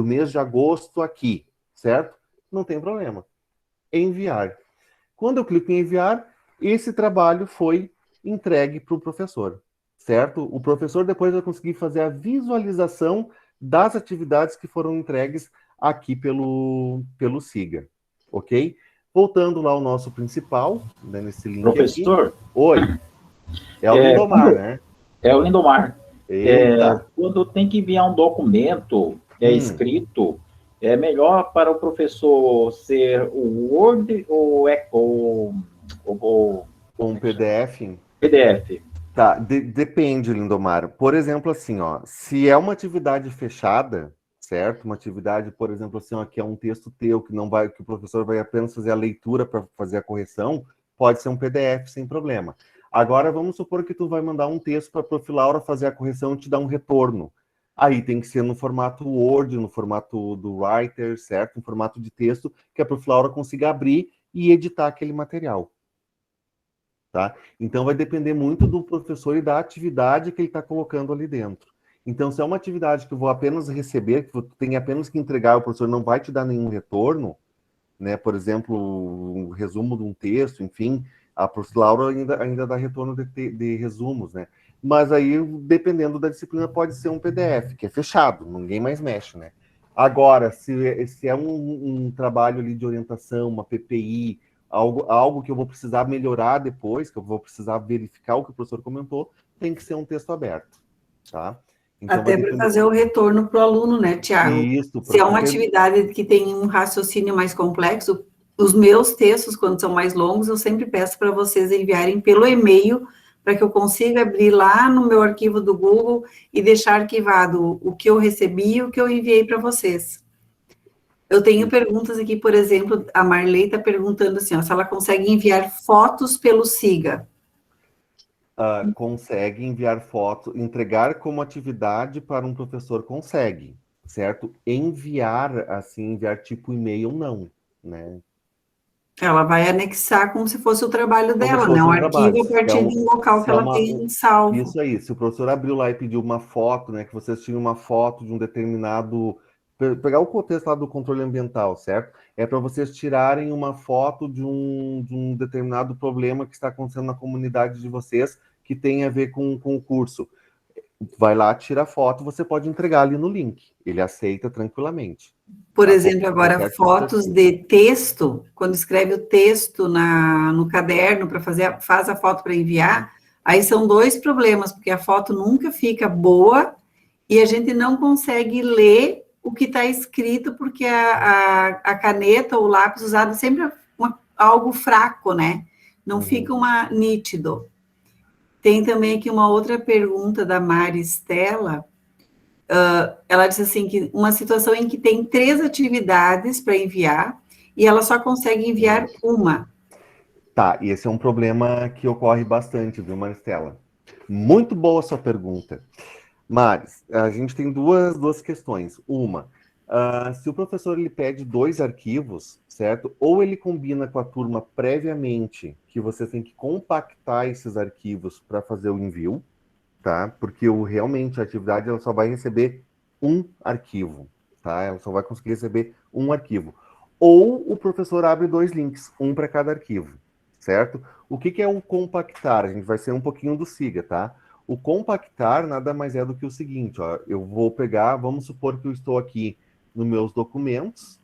mês de agosto aqui, certo? Não tem problema. Enviar. Quando eu clico em enviar, esse trabalho foi entregue para o professor, certo? O professor depois vai conseguir fazer a visualização das atividades que foram entregues aqui pelo Siga, ok? Voltando lá ao nosso principal, né, nesse link Professor? Aqui. Oi. É o Lindomar, né? É o Lindomar. Quando tem que enviar um documento escrito, é melhor para o professor ser o Word ou um PDF? PDF. Tá, depende, Lindomar. Por exemplo, assim, ó, se é uma atividade fechada, certo? Uma atividade, por exemplo, assim, ó, que é um texto teu que não vai, que o professor vai apenas fazer a leitura para fazer a correção, pode ser um PDF sem problema. Agora, vamos supor que tu vai mandar um texto para a Prof. Laura fazer a correção e te dar um retorno. Aí tem que ser no formato Word, no formato do Writer, certo? No formato de texto que a Prof. Laura consiga abrir e editar aquele material. tá? Então vai depender muito do professor e da atividade que ele está colocando ali dentro. Então, se é uma atividade que eu vou apenas receber, que tu tem apenas que entregar, o professor não vai te dar nenhum retorno, né? Por exemplo, um resumo de um texto, enfim, a professora Laura ainda dá retorno de resumos, né? Mas aí, dependendo da disciplina, pode ser um PDF, que é fechado, ninguém mais mexe, né? Agora, se é um trabalho ali de orientação, uma PPI, algo que eu vou precisar melhorar depois, que eu vou precisar verificar o que o professor comentou, tem que ser um texto aberto, tá? Então, Até para fazer o retorno para o aluno, né, Tiago? Isso, se é uma atividade que tem um raciocínio mais complexo, os meus textos, quando são mais longos, eu sempre peço para vocês enviarem pelo e-mail, para que eu consiga abrir lá no meu arquivo do Google e deixar arquivado o que eu recebi e o que eu enviei para vocês. Eu tenho perguntas aqui, por exemplo, a Marley está perguntando assim, ó, se ela consegue enviar fotos pelo Siga. Consegue enviar foto, entregar como atividade para um professor, consegue, certo? Enviar, assim, enviar tipo e-mail, não, né? Ela vai anexar como se fosse o trabalho Como dela, se fosse né? Um um arquivo a trabalho. partir de um local que ela tem salvo. Isso aí, se o professor abriu lá e pediu uma foto, né? Que vocês tinham uma foto de um determinado... Pegar o contexto lá do controle ambiental, certo? É para vocês tirarem uma foto de um determinado problema que está acontecendo na comunidade de vocês, que tem a ver com o curso. Vai lá, tira a foto, você pode entregar ali no link. Ele aceita tranquilamente. Por exemplo, agora, fotos de texto, quando escreve o texto no caderno para faz a foto para enviar, aí são dois problemas, porque a foto nunca fica boa e a gente não consegue ler o que está escrito, porque a caneta ou o lápis usado é sempre algo fraco, né? Não fica nítido. Tem também aqui uma outra pergunta da Mari Stella. Ela disse assim, que uma situação em que tem 3 atividades para enviar e ela só consegue enviar uma. Tá, e esse é um problema que ocorre bastante, viu, Maristela? Muito boa a sua pergunta. Maris, a gente tem duas questões. Uma, se o professor ele pede 2 arquivos, certo? Ou ele combina com a turma previamente que você tem que compactar esses arquivos para fazer o envio, tá? Porque realmente a atividade ela só vai receber um arquivo, tá? Ela só vai conseguir receber um arquivo. Ou o professor abre 2 links, um para cada arquivo, certo? O que é o compactar? A gente vai ser um pouquinho do Siga, tá? O compactar nada mais é do que o seguinte, ó, eu vou pegar, vamos supor que eu estou aqui nos meus documentos,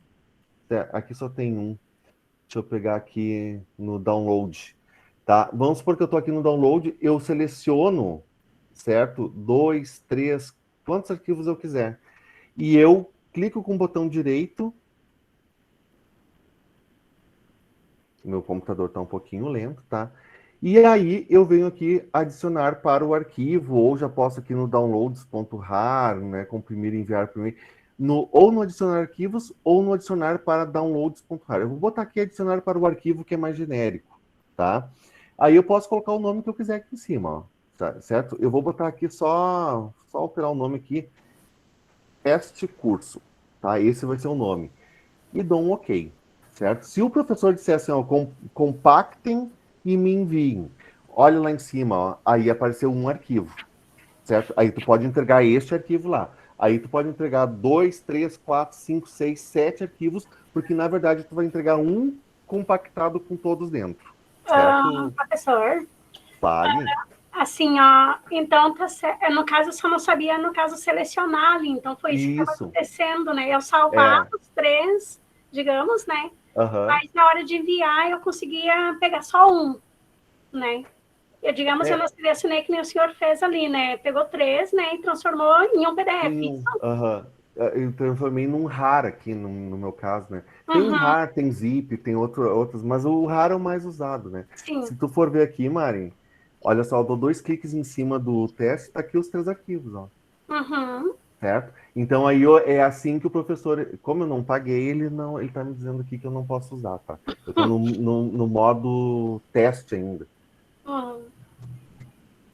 aqui só tem um, deixa eu pegar aqui no download, tá? Vamos supor que eu estou aqui no download, eu seleciono, certo? 2, 3, quantos arquivos eu quiser, e eu clico com o botão direito, meu computador está um pouquinho lento, tá? E aí eu venho aqui adicionar para o arquivo, ou já posso aqui no downloads.rar, né, comprimir e enviar para mim, ou no adicionar arquivos, ou no adicionar para downloads.rar. Eu vou botar aqui adicionar para o arquivo que é mais genérico, tá? Aí eu posso colocar o nome que eu quiser aqui em cima, ó, tá, certo? Eu vou botar aqui só alterar o nome aqui, teste curso, tá? Esse vai ser o nome. E dou um OK, certo? Se o professor disser assim, ó, compactem e me enviem. Olha lá em cima, ó, aí apareceu um arquivo, certo? Aí tu pode entregar este arquivo lá. Aí tu pode entregar 2, 3, 4, 5, 6, 7 arquivos, porque na verdade tu vai entregar um compactado com todos dentro, certo? Professor. Fale. Assim, ó, então, no caso, eu só não sabia, no caso, selecionar ali, então foi isso que estava acontecendo, né? Eu salvava os 3, digamos, né? Mas na hora de enviar, eu conseguia pegar só um, né? Digamos, eu não selecionei que nem o senhor fez ali, né? Pegou 3, né? E transformou em um PDF. Eu transformei num RAR aqui, no meu caso, né? Tem um RAR, tem Zip, tem outros, mas o RAR é o mais usado, né? Sim. Se tu for ver aqui, Mari, olha só, eu dou 2 cliques em cima do teste, tá aqui os 3 arquivos, ó. Certo? Então aí é assim que o professor, como eu não paguei, ele tá me dizendo aqui que eu não posso usar, tá? Eu tô no modo teste ainda.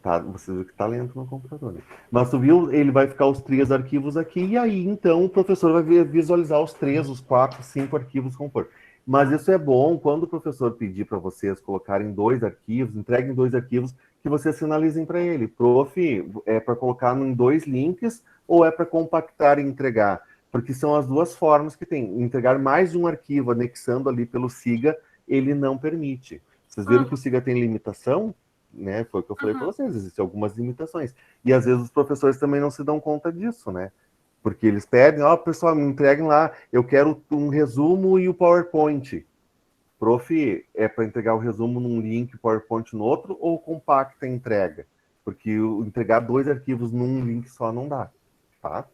Tá, você viu que tá lento no computador, né? Mas tu viu, ele vai ficar os 3 arquivos aqui, e aí então o professor vai visualizar os 3, os 4, 5 arquivos como for. Mas isso é bom quando o professor pedir para vocês colocarem 2 arquivos, entreguem 2 arquivos, que vocês sinalizem para ele. Prof, é para colocar em 2 links ou é para compactar e entregar? Porque são as 2 formas que tem. Entregar mais de um arquivo anexando ali pelo SIGA, ele não permite. Vocês viram que o SIGA tem limitação? Né? Foi o que eu falei para vocês, existem algumas limitações. E às vezes os professores também não se dão conta disso, né? Porque eles pedem, ó, pessoal, me entreguem lá, eu quero um resumo e o PowerPoint. Prof, é para entregar o resumo num link, o PowerPoint no outro, ou compacta a entrega? Porque entregar 2 arquivos num link só não dá, tá?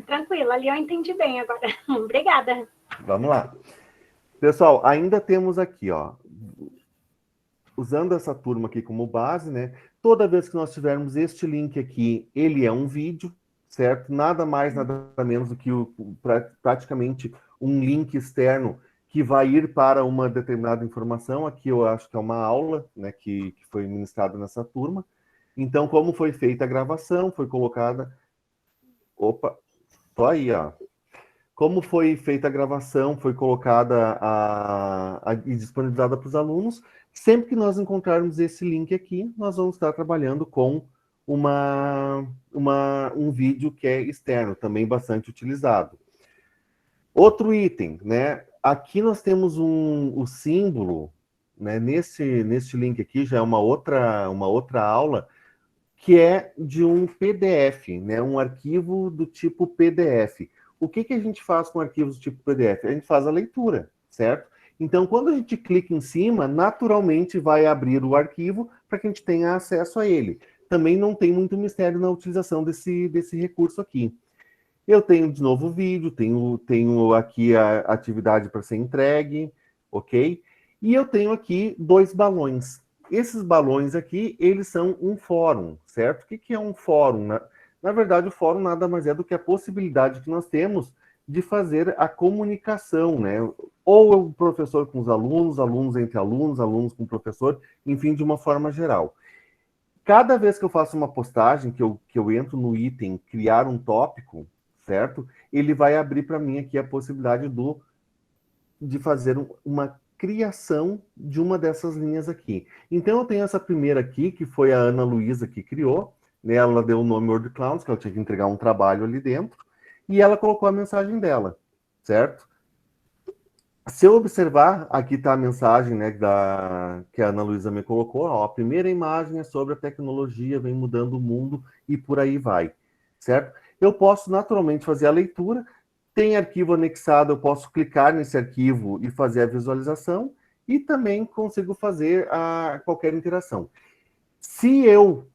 Tranquilo, ali eu entendi bem agora. Obrigada. Vamos lá. Pessoal, ainda temos aqui, ó, usando essa turma aqui como base, né? Toda vez que nós tivermos este link aqui, ele é um vídeo, certo? Nada mais, nada menos do que praticamente um link externo que vai ir para uma determinada informação. Aqui eu acho que é uma aula, né, que foi ministrada nessa turma. Então, como foi feita a gravação, foi colocada... Opa, tô aí, ó. Como foi feita a gravação, foi colocada e disponibilizada para os alunos. Sempre que nós encontrarmos esse link aqui, nós vamos estar trabalhando com um vídeo que é externo, também bastante utilizado. Outro item, né? Aqui nós temos o símbolo, né? Neste link aqui já é uma outra aula, que é de um PDF, né? Um arquivo do tipo PDF. O que a gente faz com arquivos do tipo PDF? A gente faz a leitura, certo? Então, quando a gente clica em cima, naturalmente vai abrir o arquivo para que a gente tenha acesso a ele. Também não tem muito mistério na utilização desse recurso aqui. Eu tenho, de novo, o vídeo, tenho aqui a atividade para ser entregue, ok? E eu tenho aqui 2 balões. Esses balões aqui, eles são um fórum, certo? O que é um fórum? Na verdade, o fórum nada mais é do que a possibilidade que nós temos de fazer a comunicação, né? Ou o professor com os alunos, alunos entre alunos, alunos com o professor, enfim, de uma forma geral. Cada vez que eu faço uma postagem, que eu entro no item criar um tópico, certo? Ele vai abrir para mim aqui a possibilidade de fazer uma criação de uma dessas linhas aqui. Então, eu tenho essa primeira aqui, que foi a Ana Luísa que criou, né? Ela deu o nome Word Clouds, que ela tinha que entregar um trabalho ali dentro, e ela colocou a mensagem dela, certo? Se eu observar, aqui está a mensagem, né, que a Ana Luísa me colocou, ó, a primeira imagem é sobre a tecnologia, vem mudando o mundo e por aí vai, certo? Eu posso naturalmente fazer a leitura, tem arquivo anexado, eu posso clicar nesse arquivo e fazer a visualização, e também consigo fazer qualquer interação. Se eu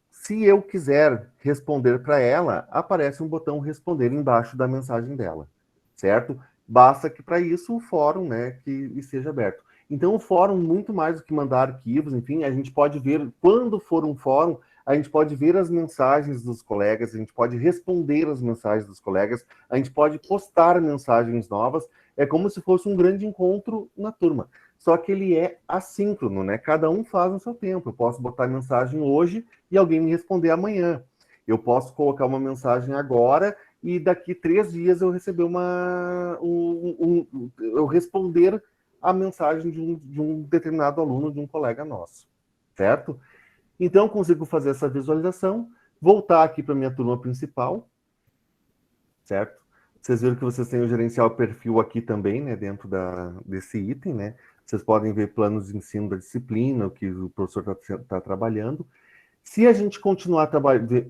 quiser responder para ela, aparece um botão responder embaixo da mensagem dela, certo? Basta que para isso o fórum, né, que esteja aberto. Então o fórum, muito mais do que mandar arquivos, enfim, a gente pode ver, quando for um fórum, a gente pode ver as mensagens dos colegas, a gente pode responder as mensagens dos colegas, a gente pode postar mensagens novas, é como se fosse um grande encontro na turma. Só que ele é assíncrono, né? Cada um faz no seu tempo. Eu posso botar mensagem hoje e alguém me responder amanhã. Eu posso colocar uma mensagem agora e daqui 3 dias eu receber eu responder a mensagem de um determinado aluno, de um colega nosso, certo? Então, eu consigo fazer essa visualização, voltar aqui para a minha turma principal, certo? Vocês viram que vocês têm o gerencial perfil aqui também, né, dentro desse item, né? Vocês podem ver planos de ensino da disciplina, o que o professor está trabalhando. Se a gente continuar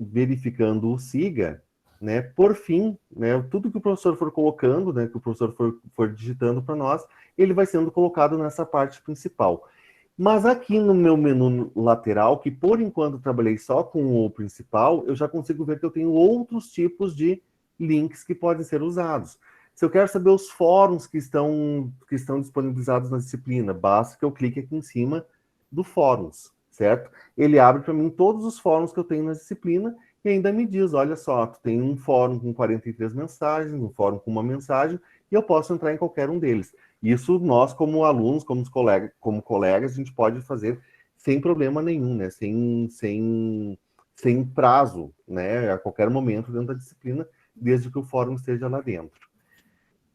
verificando o SIGA, né, por fim, né, tudo que o professor for colocando, né, que o professor for digitando para nós, ele vai sendo colocado nessa parte principal. Mas aqui no meu menu lateral, que por enquanto trabalhei só com o principal, eu já consigo ver que eu tenho outros tipos de links que podem ser usados. Se eu quero saber os fóruns que estão disponibilizados na disciplina, basta que eu clique aqui em cima do fóruns, certo? Ele abre para mim todos os fóruns que eu tenho na disciplina e ainda me diz, olha só, tu tem um fórum com 43 mensagens, um fórum com uma mensagem, e eu posso entrar em qualquer um deles. Isso nós, como alunos, como colegas, a gente pode fazer sem problema nenhum, né? Sem prazo, né? A qualquer momento dentro da disciplina, desde que o fórum esteja lá dentro.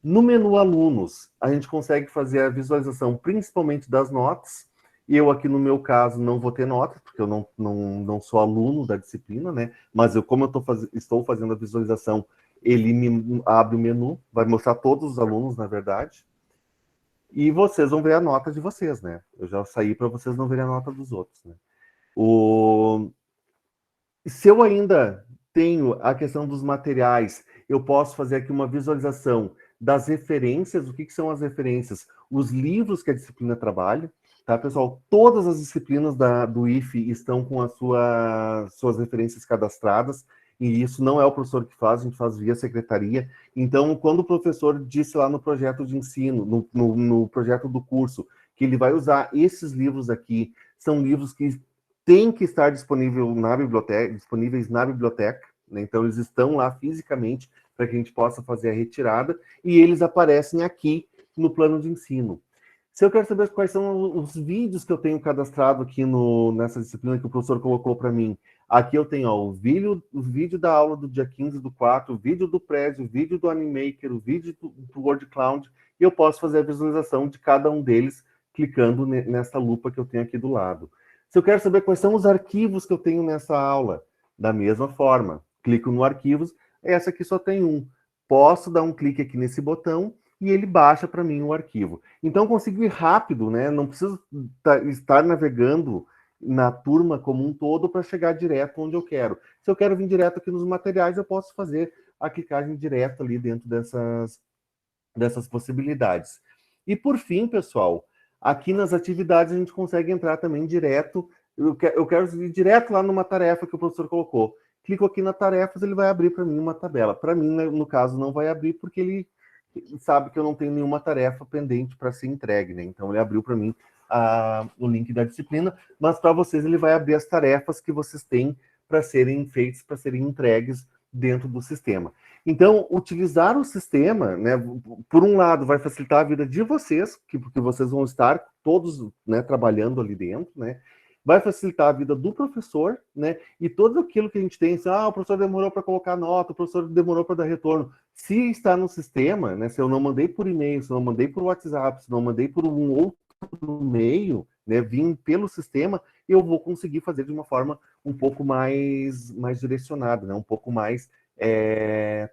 No menu alunos, a gente consegue fazer a visualização principalmente das notas. Eu aqui no meu caso não vou ter notas, porque eu não sou aluno da disciplina, né? Mas como eu estou fazendo a visualização, ele me abre o menu, vai mostrar todos os alunos, na verdade. E vocês vão ver a nota de vocês, né? Eu já saí para vocês não verem a nota dos outros, né? Se eu ainda tenho a questão dos materiais, eu posso fazer aqui uma visualização das referências. O que são as referências? Os livros que a disciplina trabalha, tá, pessoal? Todas as disciplinas do IFE estão com as suas referências cadastradas, e isso não é o professor que faz, a gente faz via secretaria. Então, quando o professor disse lá no projeto de ensino, no projeto do curso, que ele vai usar esses livros aqui, são livros que têm que estar disponíveis na biblioteca, né? Então, eles estão lá fisicamente para que a gente possa fazer a retirada, e eles aparecem aqui no plano de ensino. Se eu quero saber quais são os vídeos que eu tenho cadastrado aqui nessa disciplina que o professor colocou para mim, aqui eu tenho o vídeo da aula do dia 15/4, o vídeo do Prezi, o vídeo do Animaker, o vídeo do WordCloud, e eu posso fazer a visualização de cada um deles clicando nessa lupa que eu tenho aqui do lado. Se eu quero saber quais são os arquivos que eu tenho nessa aula, da mesma forma, clico no arquivos, essa aqui só tem um. Posso dar um clique aqui nesse botão e ele baixa para mim o arquivo. Então, eu consigo ir rápido, né? Não preciso estar navegando na turma como um todo para chegar direto onde eu quero. Se eu quero vir direto aqui nos materiais, eu posso fazer a clicagem direta ali dentro dessas possibilidades. E, por fim, pessoal, aqui nas atividades a gente consegue entrar também direto. Eu quero ir direto lá numa tarefa que o professor colocou. Clico aqui na tarefas, ele vai abrir para mim uma tabela. Para mim, no caso, não vai abrir porque ele sabe que eu não tenho nenhuma tarefa pendente para ser entregue, né? Então, ele abriu para mim o link da disciplina, mas para vocês ele vai abrir as tarefas que vocês têm para serem feitas, para serem entregues dentro do sistema. Então, utilizar o sistema, né, por um lado, vai facilitar a vida de vocês, porque vocês vão estar todos, né, trabalhando ali dentro, né? Vai facilitar a vida do professor, né? E tudo aquilo que a gente tem, assim, o professor demorou para colocar nota, o professor demorou para dar retorno. Se está no sistema, né? Se eu não mandei por e-mail, se eu não mandei por WhatsApp, se eu não mandei por um outro meio, né? Vim pelo sistema, eu vou conseguir fazer de uma forma um pouco mais direcionada, né? Um pouco mais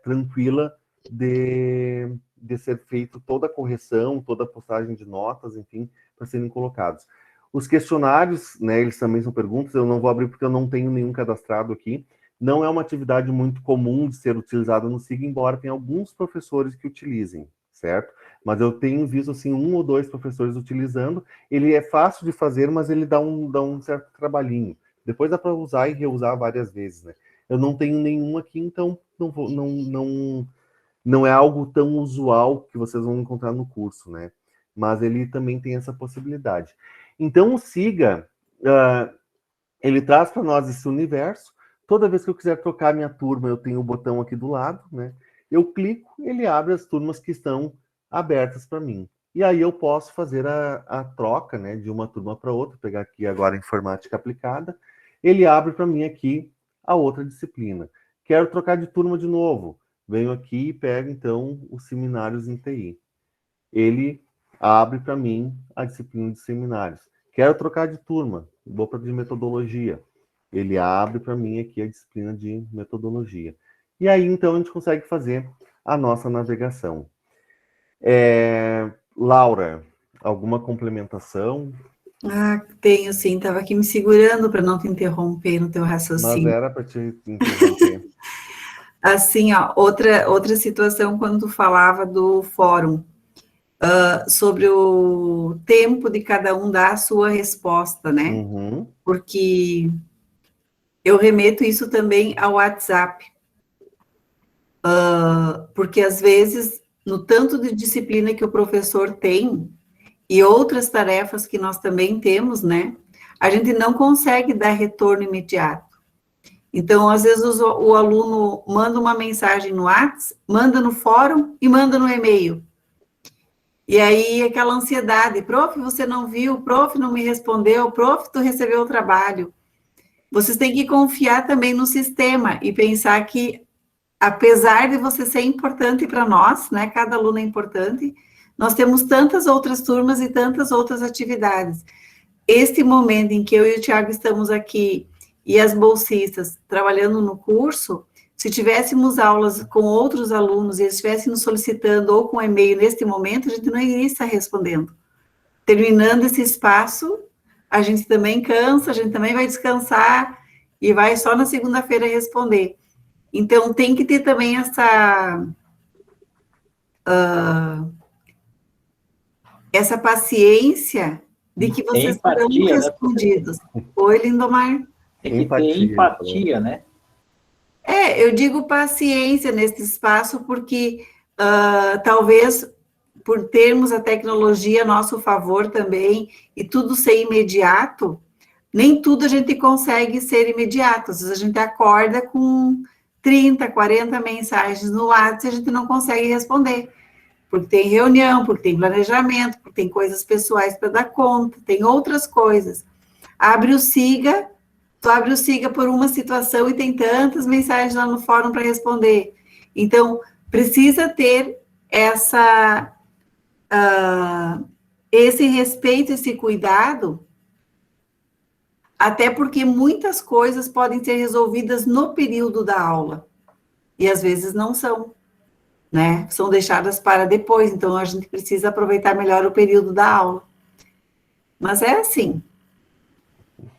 tranquila de ser feito toda a correção, toda a postagem de notas, enfim, para serem colocados. Os questionários, né, eles também são perguntas, eu não vou abrir porque eu não tenho nenhum cadastrado aqui. Não é uma atividade muito comum de ser utilizada no SIG, embora tenha alguns professores que utilizem, certo? Mas eu tenho visto, assim, 1 ou 2 professores utilizando. Ele é fácil de fazer, mas ele dá um certo trabalhinho. Depois dá para usar e reusar várias vezes, né? Eu não tenho nenhum aqui, então não é algo tão usual que vocês vão encontrar no curso, né? Mas ele também tem essa possibilidade. Então, o SIGA, ele traz para nós esse universo. Toda vez que eu quiser trocar minha turma, eu tenho o botão aqui do lado, né? Eu clico, ele abre as turmas que estão abertas para mim. E aí eu posso fazer a troca, né, de uma turma para outra, pegar aqui agora a informática aplicada. Ele abre para mim aqui a outra disciplina. Quero trocar de turma de novo. Venho aqui e pego, então, os seminários em TI. Ele abre para mim a disciplina de seminários. Quero trocar de turma, vou para de metodologia. Ele abre para mim aqui a disciplina de metodologia. E aí, então, a gente consegue fazer a nossa navegação. Laura, alguma complementação? Tenho sim, estava aqui me segurando para não te interromper no teu raciocínio. Mas era para te interromper. Assim, ó, outra situação quando tu falava do fórum, sobre o tempo de cada um dar a sua resposta, né? Uhum. Porque eu remeto isso também ao WhatsApp. Porque às vezes, no tanto de disciplina que o professor tem e outras tarefas que nós também temos, né? A gente não consegue dar retorno imediato. Então, às vezes, o aluno manda uma mensagem no WhatsApp, manda no fórum e manda no e-mail. E aí, aquela ansiedade, prof, você não viu, prof, não me respondeu, prof, tu recebeu o trabalho. Vocês têm que confiar também no sistema e pensar que apesar de você ser importante para nós, né, cada aluno é importante, nós temos tantas outras turmas e tantas outras atividades. Este momento em que eu e o Tiago estamos aqui e as bolsistas trabalhando no curso, se tivéssemos aulas com outros alunos e eles estivessem nos solicitando ou com e-mail neste momento, a gente não iria estar respondendo. Terminando esse espaço, a gente também cansa, a gente também vai descansar e vai só na segunda-feira responder. Então, tem que ter também essa paciência de que vocês serão respondidos. Oi, Lindomar. Tem que ter empatia, né? Eu digo paciência nesse espaço, porque talvez por termos a tecnologia a nosso favor também, e tudo ser imediato, nem tudo a gente consegue ser imediato. Às vezes a gente acorda com 30, 40 mensagens no WhatsApp e a gente não consegue responder. Porque tem reunião, porque tem planejamento, porque tem coisas pessoais para dar conta, tem outras coisas. Abre o Siga, tu abre o Siga por uma situação e tem tantas mensagens lá no fórum para responder. Então, precisa ter esse respeito, esse cuidado, até porque muitas coisas podem ser resolvidas no período da aula, e às vezes não são, né? São deixadas para depois, então a gente precisa aproveitar melhor o período da aula. Mas é assim.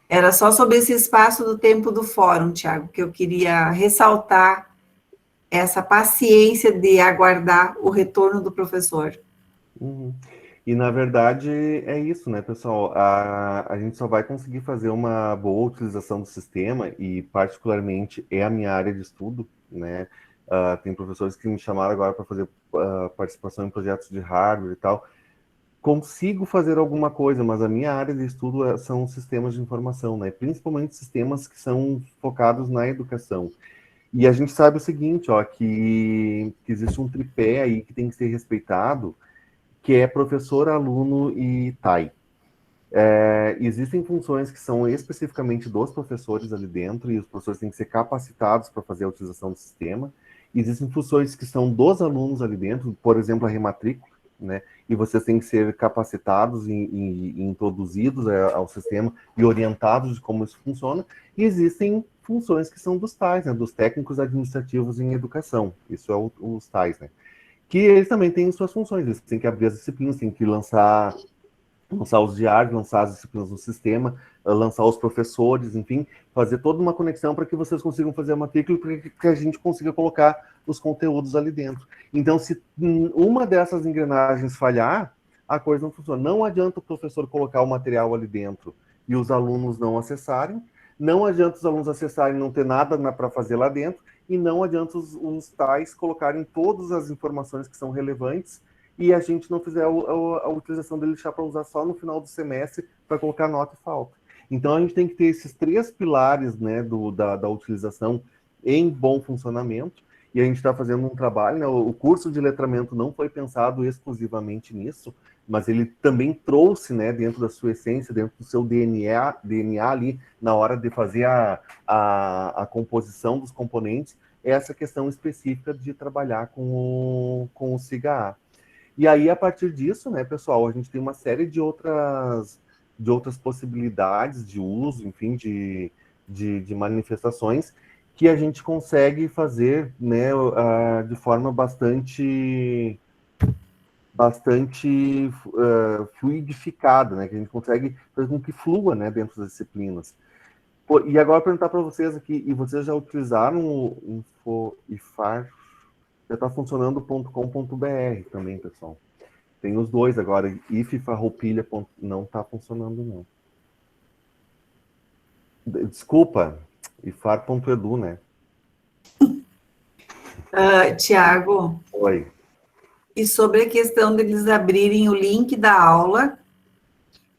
Era só sobre esse espaço do tempo do fórum, Tiago, que eu queria ressaltar essa paciência de aguardar o retorno do professor. E, na verdade, é isso, né, pessoal? A gente só vai conseguir fazer uma boa utilização do sistema, e particularmente é a minha área de estudo, né? Tem professores que me chamaram agora para fazer participação em projetos de hardware e tal. Consigo fazer alguma coisa, mas a minha área de estudo são os sistemas de informação, né? Principalmente sistemas que são focados na educação. E a gente sabe o seguinte, ó, que existe um tripé aí que tem que ser respeitado, que é professor, aluno e TAI. Existem funções que são especificamente dos professores ali dentro, e os professores têm que ser capacitados para fazer a utilização do sistema. Existem funções que são dos alunos ali dentro, por exemplo, a rematrícula, né? E vocês têm que ser capacitados e introduzidos ao sistema e orientados de como isso funciona. E existem funções que são dos TAIs, né? Dos técnicos administrativos em educação. Isso é os TAIs, né? Que eles também têm suas funções. Eles têm que abrir as disciplinas, têm que lançar os diários, lançar as disciplinas no sistema, lançar os professores, enfim, fazer toda uma conexão para que vocês consigam fazer a matrícula, para que a gente consiga colocar os conteúdos ali dentro. Então, se uma dessas engrenagens falhar, a coisa não funciona. Não adianta o professor colocar o material ali dentro e os alunos não acessarem, não adianta os alunos acessarem e não ter nada para fazer lá dentro, e não adianta os TAIs colocarem todas as informações que são relevantes e a gente não fizer a utilização dele, deixar para usar só no final do semestre para colocar nota e falta. Então, a gente tem que ter esses 3 pilares, né, da utilização em bom funcionamento, e a gente está fazendo um trabalho, né, o curso de letramento não foi pensado exclusivamente nisso, mas ele também trouxe, né, dentro da sua essência, dentro do seu DNA ali, na hora de fazer a composição dos componentes, essa questão específica de trabalhar com o SIGA-A. E aí, a partir disso, né, pessoal, a gente tem uma série de outras possibilidades de uso, enfim, de manifestações que a gente consegue fazer, né, de forma bastante fluidificada, né, que a gente consegue fazer com que flua, né, dentro das disciplinas. E agora perguntar para vocês aqui, e vocês já utilizaram o IFAR? Já está funcionando .com.br também, pessoal. Tem os dois agora, if-farroupilha, não está funcionando, não. Desculpa, ifar.edu, né? Tiago. Oi. E sobre a questão deles abrirem o link da aula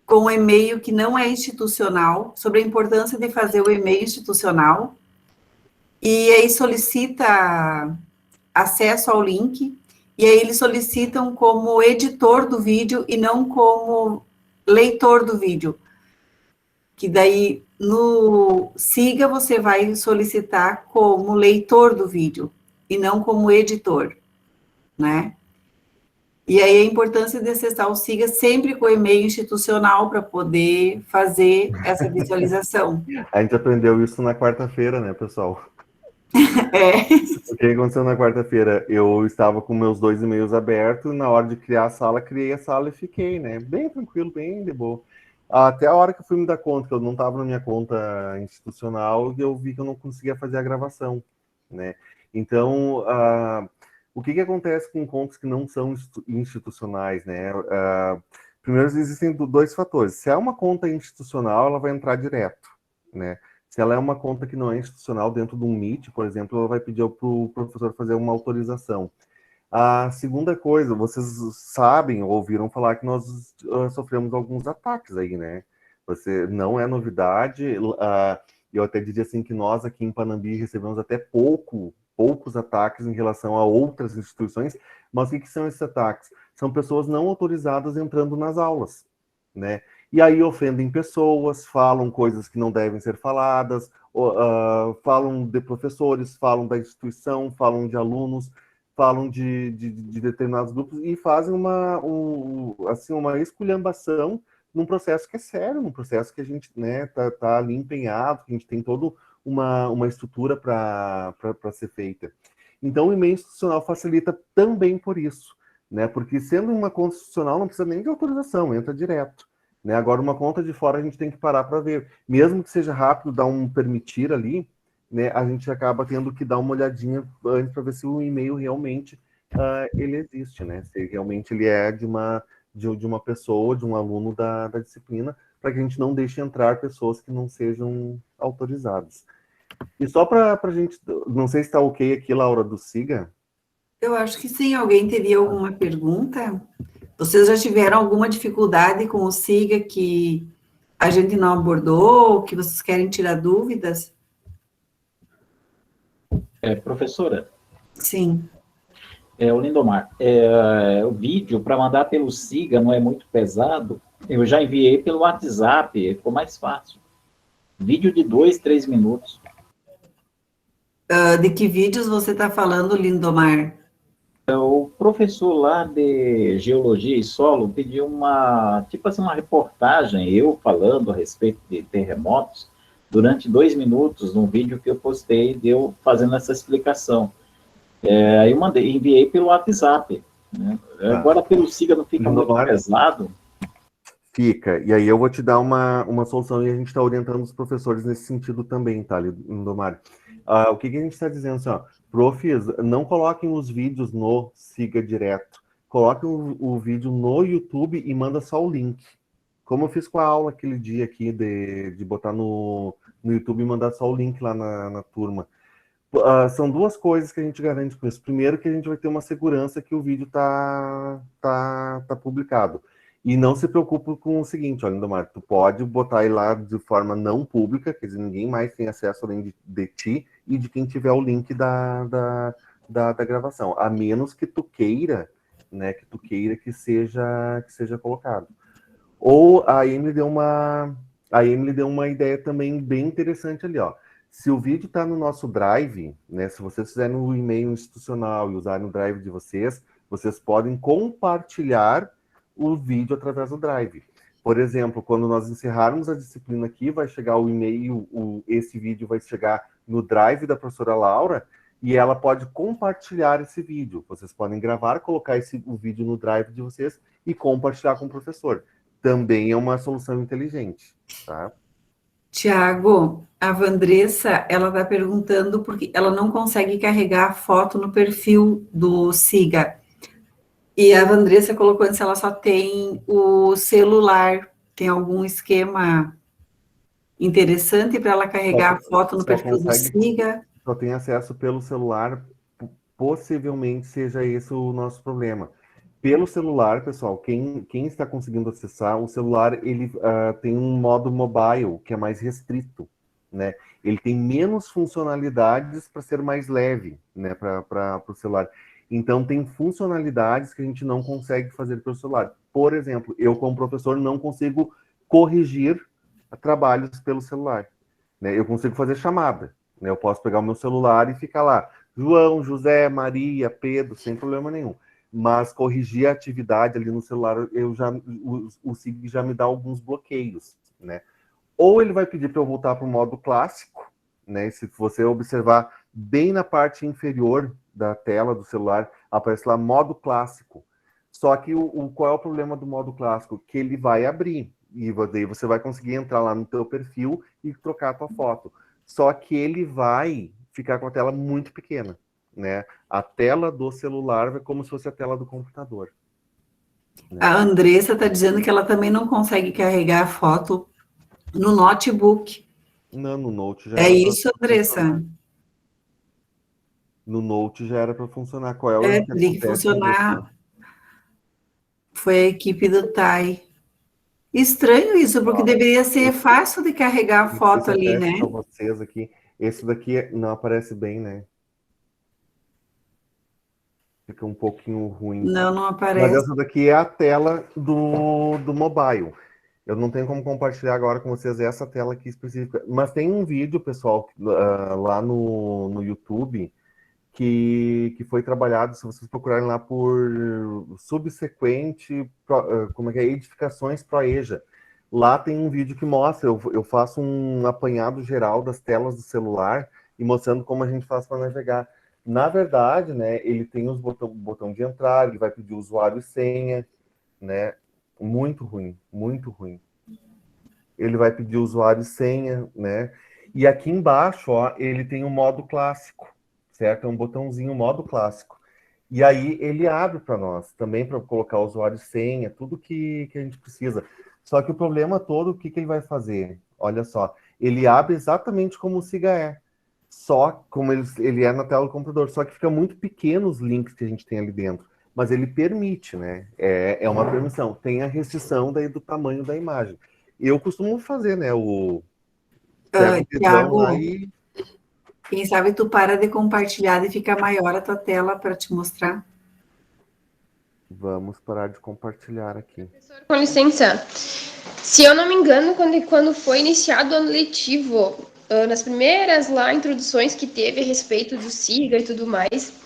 com o e-mail que não é institucional, sobre a importância de fazer o e-mail institucional, e aí solicita acesso ao link, e aí eles solicitam como editor do vídeo e não como leitor do vídeo. Que daí, no Siga, você vai solicitar como leitor do vídeo. e não como editor, né? E aí a importância de acessar o SIGA sempre com o e-mail institucional para poder fazer essa visualização. A gente aprendeu isso na quarta-feira, né, pessoal? É. O que aconteceu na quarta-feira? Eu estava com meus 2 e-mails abertos, e na hora de criar a sala, criei a sala e fiquei, né? Bem tranquilo, bem de boa. Até a hora que eu fui me dar conta que eu não estava na minha conta institucional, e eu vi que eu não conseguia fazer a gravação, né? Então, o que acontece com contas que não são institucionais, né? Primeiro, existem 2 fatores. Se é uma conta institucional, ela vai entrar direto, né? Se ela é uma conta que não é institucional dentro de um Meet, por exemplo, ela vai pedir para o professor fazer uma autorização. A segunda coisa, vocês sabem ou ouviram falar que nós sofremos alguns ataques aí, né? Não é novidade. Eu até diria assim que nós aqui em Panambi recebemos até poucos ataques em relação a outras instituições. Mas o que são esses ataques? São pessoas não autorizadas entrando nas aulas, né? E aí ofendem pessoas, falam coisas que não devem ser faladas, falam de professores, falam da instituição, falam de alunos, falam de determinados grupos e fazem uma esculhambação num processo que é sério, num processo que a gente, né, tá ali empenhado, que a gente tem toda uma estrutura para ser feita. Então o e-mail institucional facilita também por isso, né? Porque sendo uma conta institucional não precisa nem de autorização, entra direto. Né? Agora, uma conta de fora a gente tem que parar para ver. Mesmo que seja rápido, dar um permitir ali, né, a gente acaba tendo que dar uma olhadinha antes para ver se o e-mail realmente ele existe, né? Se realmente ele é de uma pessoa, de um aluno da disciplina, para que a gente não deixe entrar pessoas que não sejam autorizadas. E só para a gente... Não sei se está ok aqui, Laura, do SIGA. Eu acho que sim. Alguém teria alguma pergunta? Vocês já tiveram alguma dificuldade com o SIGA que a gente não abordou, que vocês querem tirar dúvidas? Professora? Sim. O Lindomar, o vídeo para mandar pelo SIGA não é muito pesado, eu já enviei pelo WhatsApp, ficou mais fácil. Vídeo de 2, 3 minutos. De que vídeos você está falando, Lindomar? O professor lá de Geologia e Solo pediu uma reportagem, eu falando a respeito de terremotos, durante 2 minutos, num vídeo que eu postei, de eu fazendo essa explicação. Aí eu enviei pelo WhatsApp. Né? Agora, pelo SIGA não fica muito pesado? Fica. E aí eu vou te dar uma solução, e a gente está orientando os professores nesse sentido também, tá, Lindomar? O que a gente está dizendo assim, ó, profs, não coloquem os vídeos no SIGA direto. Coloquem o vídeo no YouTube e manda só o link. Como eu fiz com a aula aquele dia aqui, de botar no YouTube e mandar só o link lá na turma. São 2 coisas que a gente garante com isso. Primeiro, que a gente vai ter uma segurança que o vídeo tá publicado. E não se preocupe com o seguinte, olha, Lindomar, tu pode botar ele lá de forma não pública, quer dizer, ninguém mais tem acesso além de ti e de quem tiver o link da gravação, a menos que tu queira, né, que seja colocado. Ou a Emily deu uma ideia também bem interessante ali, ó. Se o vídeo está no nosso Drive, né, se vocês fizerem o e-mail institucional e usarem o Drive de vocês podem compartilhar o vídeo através do Drive. Por exemplo, quando nós encerrarmos a disciplina aqui, vai chegar o e-mail, esse vídeo vai chegar no Drive da professora Laura, e ela pode compartilhar esse vídeo. Vocês podem gravar, colocar o vídeo no Drive de vocês e compartilhar com o professor. Também é uma solução inteligente, tá? Tiago, a Vandressa, ela está perguntando porque ela não consegue carregar a foto no perfil do SIGA. E a Vandressa colocou se ela só tem o celular. Tem algum esquema interessante para ela carregar a foto no perfil do SIGA? Só tem acesso pelo celular, possivelmente seja esse o nosso problema. Pelo celular, pessoal, quem está conseguindo acessar, o celular ele tem um modo mobile, que é mais restrito, né? Ele tem menos funcionalidades para ser mais leve, né, para o celular. Então, tem funcionalidades que a gente não consegue fazer pelo celular. Por exemplo, eu, como professor, não consigo corrigir trabalhos pelo celular, né? Eu consigo fazer chamada, né? Eu posso pegar o meu celular e ficar lá. João, José, Maria, Pedro, sem problema nenhum. Mas corrigir a atividade ali no celular, o SIG já me dá alguns bloqueios, né? Ou ele vai pedir para eu voltar para o modo clássico, né? Se você observar bem na parte inferior da tela do celular, aparece lá modo clássico. Só que qual é o problema do modo clássico? Que ele vai abrir, e daí você vai conseguir entrar lá no teu perfil e trocar a tua foto. Só que ele vai ficar com a tela muito pequena, né? A tela do celular é como se fosse a tela do computador. Né? A Andressa está dizendo que ela também não consegue carregar a foto no notebook. Não, no Note já É isso, Andressa? No Note já era para funcionar. Qual é o erro que tem que funcionar. Foi a equipe do TAI. Estranho isso, porque deveria ser fácil de carregar a foto ali, né? Para vocês aqui. Esse daqui não aparece bem, né? Fica um pouquinho ruim. Não aparece. Mas essa daqui é a tela do mobile. Eu não tenho como compartilhar agora com vocês essa tela aqui específica. Mas tem um vídeo, pessoal, lá no YouTube, que foi trabalhado, se vocês procurarem lá por subsequente, como é que é? Edificações Proeja. Lá tem um vídeo que mostra, eu faço um apanhado geral das telas do celular e mostrando como a gente faz para navegar. Na verdade, né, ele tem os botão de entrar, ele vai pedir usuário e senha, né? Muito ruim, muito ruim. Ele vai pedir usuário e senha, né? E aqui embaixo, ó, ele tem o modo clássico, certo? É um botãozinho modo clássico. E aí ele abre para nós, também para colocar usuário e senha, tudo que a gente precisa. Só que o problema todo, o que ele vai fazer? Olha só, ele abre exatamente como o Siga é. Só como ele é na tela do computador, só que fica muito pequeno os links que a gente tem ali dentro. Mas ele permite, né? É uma permissão. Tem a restrição daí do tamanho da imagem. Eu costumo fazer, né? Thiago, quem sabe tu para de compartilhar e fica maior a tua tela para te mostrar. Vamos parar de compartilhar aqui. Professor, com licença. Se eu não me engano, quando foi iniciado o ano letivo, nas primeiras lá introduções que teve a respeito do SIGA e tudo mais,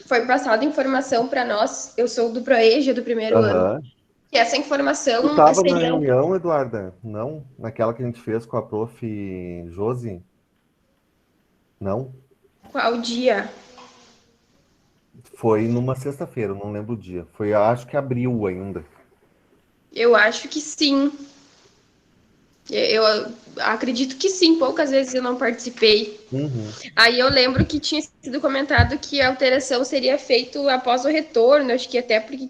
foi passada informação para nós, eu sou do Proeja do primeiro ano, que essa informação... Tu estava na reunião, Eduarda? Não? Naquela que a gente fez com a prof. Josi? Não? Qual dia? Foi numa sexta-feira, não lembro o dia. Foi, acho que abril ainda. Eu acho que sim. Eu acredito que sim, poucas vezes eu não participei. Aí eu lembro que tinha sido comentado que a alteração seria feita após o retorno, acho que até porque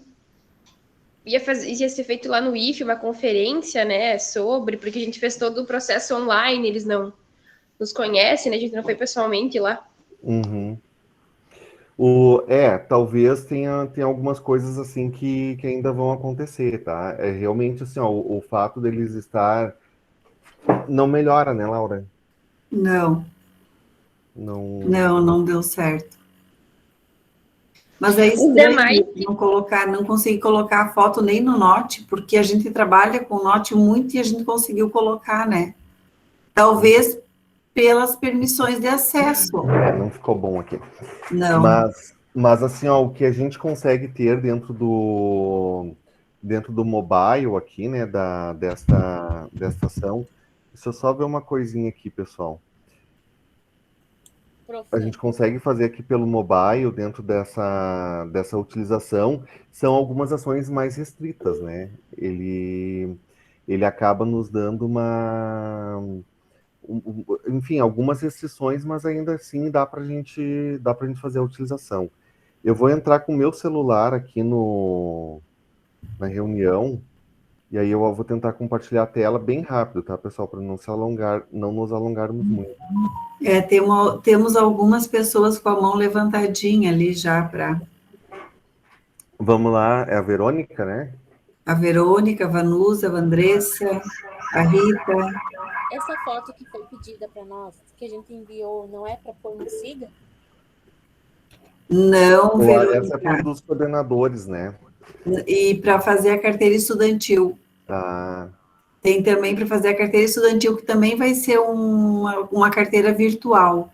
ia ser feito lá no IFE uma conferência, né, porque a gente fez todo o processo online, eles não nos conhecem, né, a gente não foi pessoalmente lá. Talvez tenha algumas coisas assim que ainda vão acontecer, tá? É realmente assim, ó, o fato deles estar não melhora, né, Laura? Não deu certo. Mas é estranho não conseguir colocar a foto nem no Note, porque a gente trabalha com o Note muito e a gente conseguiu colocar, né? Talvez pelas permissões de acesso. Não ficou bom aqui. Não. Mas assim, ó, o que a gente consegue ter dentro do mobile aqui, né, desta ação, deixa eu só ver uma coisinha aqui, pessoal. A gente consegue fazer aqui pelo mobile, dentro dessa utilização, são algumas ações mais restritas, né? Ele acaba nos dando enfim, algumas restrições, mas ainda assim dá pra gente fazer a utilização. Eu vou entrar com o meu celular aqui na reunião, e aí eu vou tentar compartilhar a tela bem rápido, tá, pessoal? Para não nos alongarmos muito. Temos algumas pessoas com a mão levantadinha ali já para... Vamos lá, é a Verônica, né? A Verônica, a Vanusa, a Andressa, a Rita. Essa foto que foi pedida para nós, que a gente enviou, não é para pôr no SIGA? Não, Verônica. Essa é para dos coordenadores, né? E para fazer a carteira estudantil. Tem também para fazer a carteira estudantil, que também vai ser uma carteira virtual.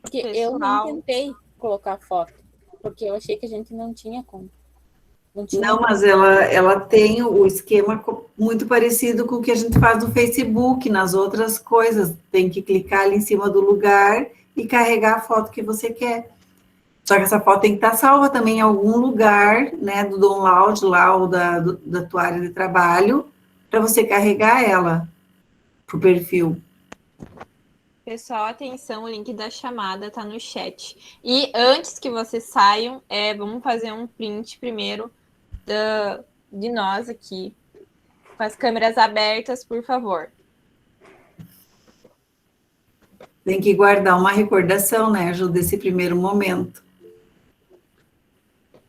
Porque eu não tentei colocar foto, porque eu achei que a gente não tinha como. Não, mas ela tem o esquema muito parecido com o que a gente faz no Facebook, nas outras coisas. Tem que clicar ali em cima do lugar e carregar a foto que você quer. Só que essa foto tem que estar salva também em algum lugar, né, do download lá, ou da tua área de trabalho, para você carregar ela pro perfil. Pessoal, atenção, o link da chamada tá no chat. E antes que vocês saiam, vamos fazer um print primeiro de nós aqui, com as câmeras abertas, por favor. Tem que guardar uma recordação, né, Ju, desse primeiro momento.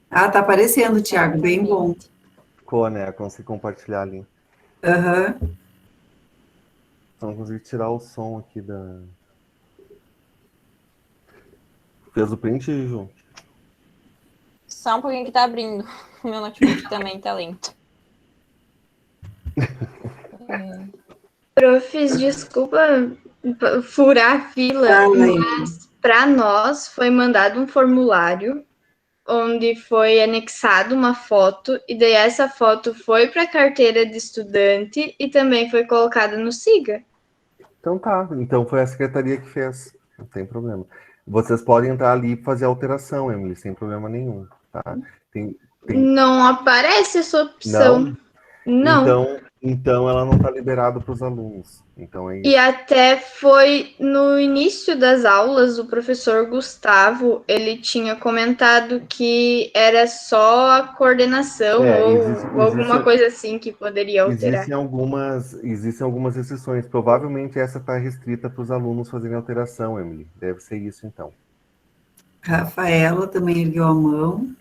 Ah, tá aparecendo, Thiago, bem bom. Ficou, né? Consegui compartilhar ali. Aham. Então, consegui tirar o som aqui da... Fez o print, Ju? Só um pouquinho que tá abrindo. O meu notebook também tá lento. Profs, desculpa furar a fila, mas para nós foi mandado um formulário onde foi anexado uma foto, e daí essa foto foi para a carteira de estudante e também foi colocada no SIGA. Então tá, então foi a secretaria que fez, não tem problema. Vocês podem entrar ali e fazer alteração, Emily, sem problema nenhum, tá? Não aparece essa opção. Não. Então ela não está liberada para os alunos. Então é isso. E até foi no início das aulas, o professor Gustavo, ele tinha comentado que era só a coordenação ou alguma coisa assim que poderia alterar. Existem algumas exceções. Provavelmente essa está restrita para os alunos fazerem alteração, Emily. Deve ser isso, então. Rafaela também ergueu a mão.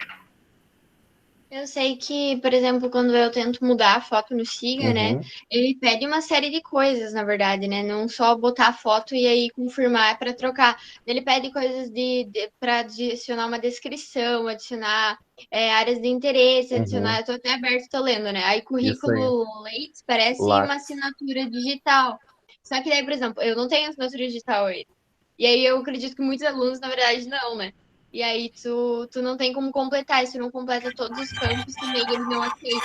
Eu sei que, por exemplo, quando eu tento mudar a foto no SIGA, né, ele pede uma série de coisas, na verdade, né, não só botar a foto e aí confirmar para trocar. Ele pede coisas para adicionar uma descrição, adicionar áreas de interesse, adicionar, eu tô até aberto, tô lendo, né, aí currículo Lattes parece uma assinatura digital. Só que daí, por exemplo, eu não tenho assinatura digital aí. E aí eu acredito que muitos alunos, na verdade, não, né? E aí tu não tem como completar, e se não completa todos os campos também, eles não aceitam.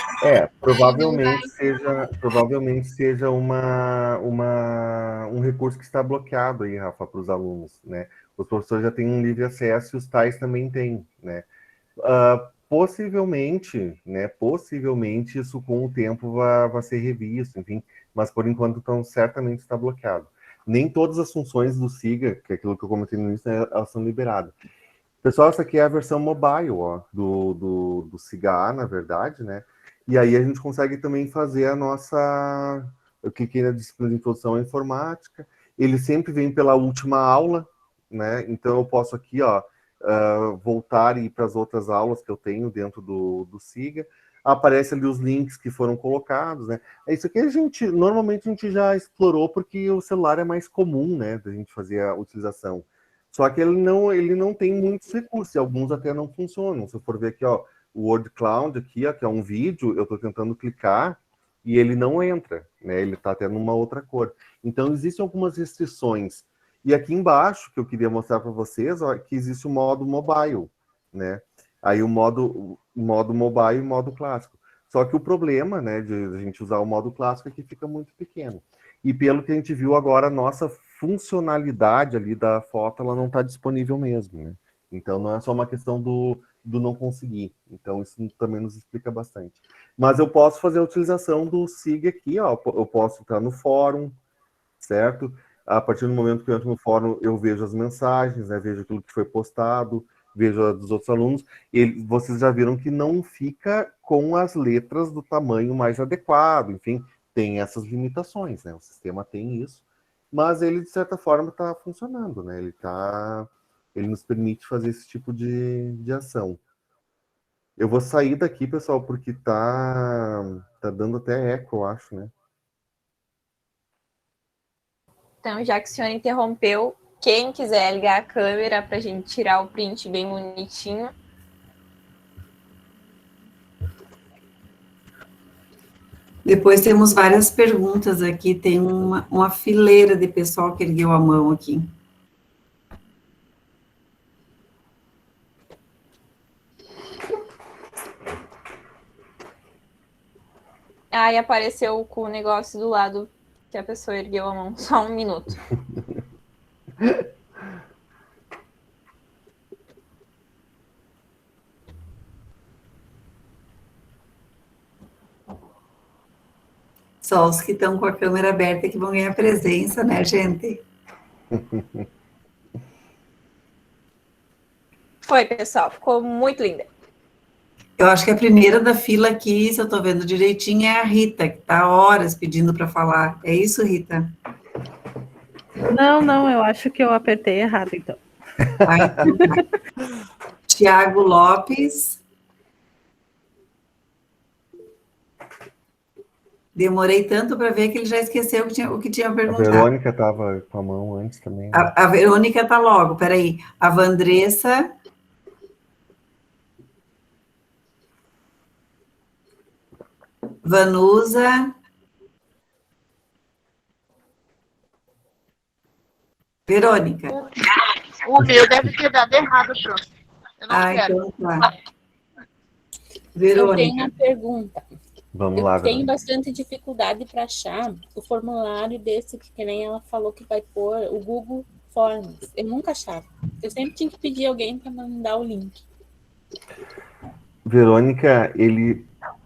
Provavelmente seja um recurso que está bloqueado aí, Rafa, para os alunos, né? Os professores já têm um livre acesso e os tais também têm, né? Possivelmente isso com o tempo vai ser revisto, enfim, mas por enquanto então certamente está bloqueado. Nem todas as funções do SIGA, que é aquilo que eu comentei no início, elas são liberadas. Pessoal, essa aqui é a versão mobile, ó, do SIGA, na verdade, né? E aí a gente consegue também fazer a nossa... Eu cliquei na disciplina de introdução à informática. Ele sempre vem pela última aula, né? Então eu posso aqui, ó, voltar e ir para as outras aulas que eu tenho dentro do SIGA. Aparece ali os links que foram colocados, né? Isso aqui normalmente a gente já explorou porque o celular é mais comum, né? Da gente fazer a utilização. Só que ele não tem muitos recursos, e alguns até não funcionam. Se eu for ver aqui, ó, o Word Cloud aqui, ó, que é um vídeo, eu estou tentando clicar e ele não entra, né? Ele está até numa outra cor. Então, existem algumas restrições. E aqui embaixo, que eu queria mostrar para vocês, ó, que existe o modo mobile, né? Aí o modo mobile e o modo clássico. Só que o problema, né, de a gente usar o modo clássico é que fica muito pequeno. E pelo que a gente viu agora, a nossa funcionalidade ali da foto, ela não está disponível mesmo, né? Então, não é só uma questão do não conseguir. Então, isso também nos explica bastante. Mas eu posso fazer a utilização do SIG aqui, ó. Eu posso entrar no fórum, certo? A partir do momento que eu entro no fórum, eu vejo as mensagens, né? Vejo aquilo que foi postado, vejo a dos outros alunos. E vocês já viram que não fica com as letras do tamanho mais adequado, enfim, tem essas limitações, né? O sistema tem isso. Mas ele, de certa forma, está funcionando, né? Ele nos permite fazer esse tipo de ação. Eu vou sair daqui, pessoal, porque tá dando até eco, eu acho, né? Então, já que o senhor interrompeu, quem quiser ligar a câmera para a gente tirar o print bem bonitinho. Depois temos várias perguntas aqui, tem uma fileira de pessoal que ergueu a mão aqui. Aí apareceu com o negócio do lado que a pessoa ergueu a mão. Só 1 minuto. Só os que estão com a câmera aberta que vão ganhar presença, né, gente? Foi, pessoal. Ficou muito linda. Eu acho que a primeira da fila aqui, se eu estou vendo direitinho, é a Rita, que está horas pedindo para falar. É isso, Rita? Não, eu acho que eu apertei errado, então. Tiago Lopes. Demorei tanto para ver que ele já esqueceu o que tinha perguntado. A Verônica estava com a mão antes também. Né? A Verônica está logo, peraí. A Vandressa. Vanusa. Verônica. O meu deve ter dado errado, prof. Eu não quero. Então tá. Verônica. Eu tenho uma pergunta. Vamos lá, Eu tenho bastante dificuldade para achar o formulário desse que nem ela falou que vai pôr, o Google Forms. Eu nunca achava. Eu sempre tinha que pedir alguém para mandar o link. Verônica,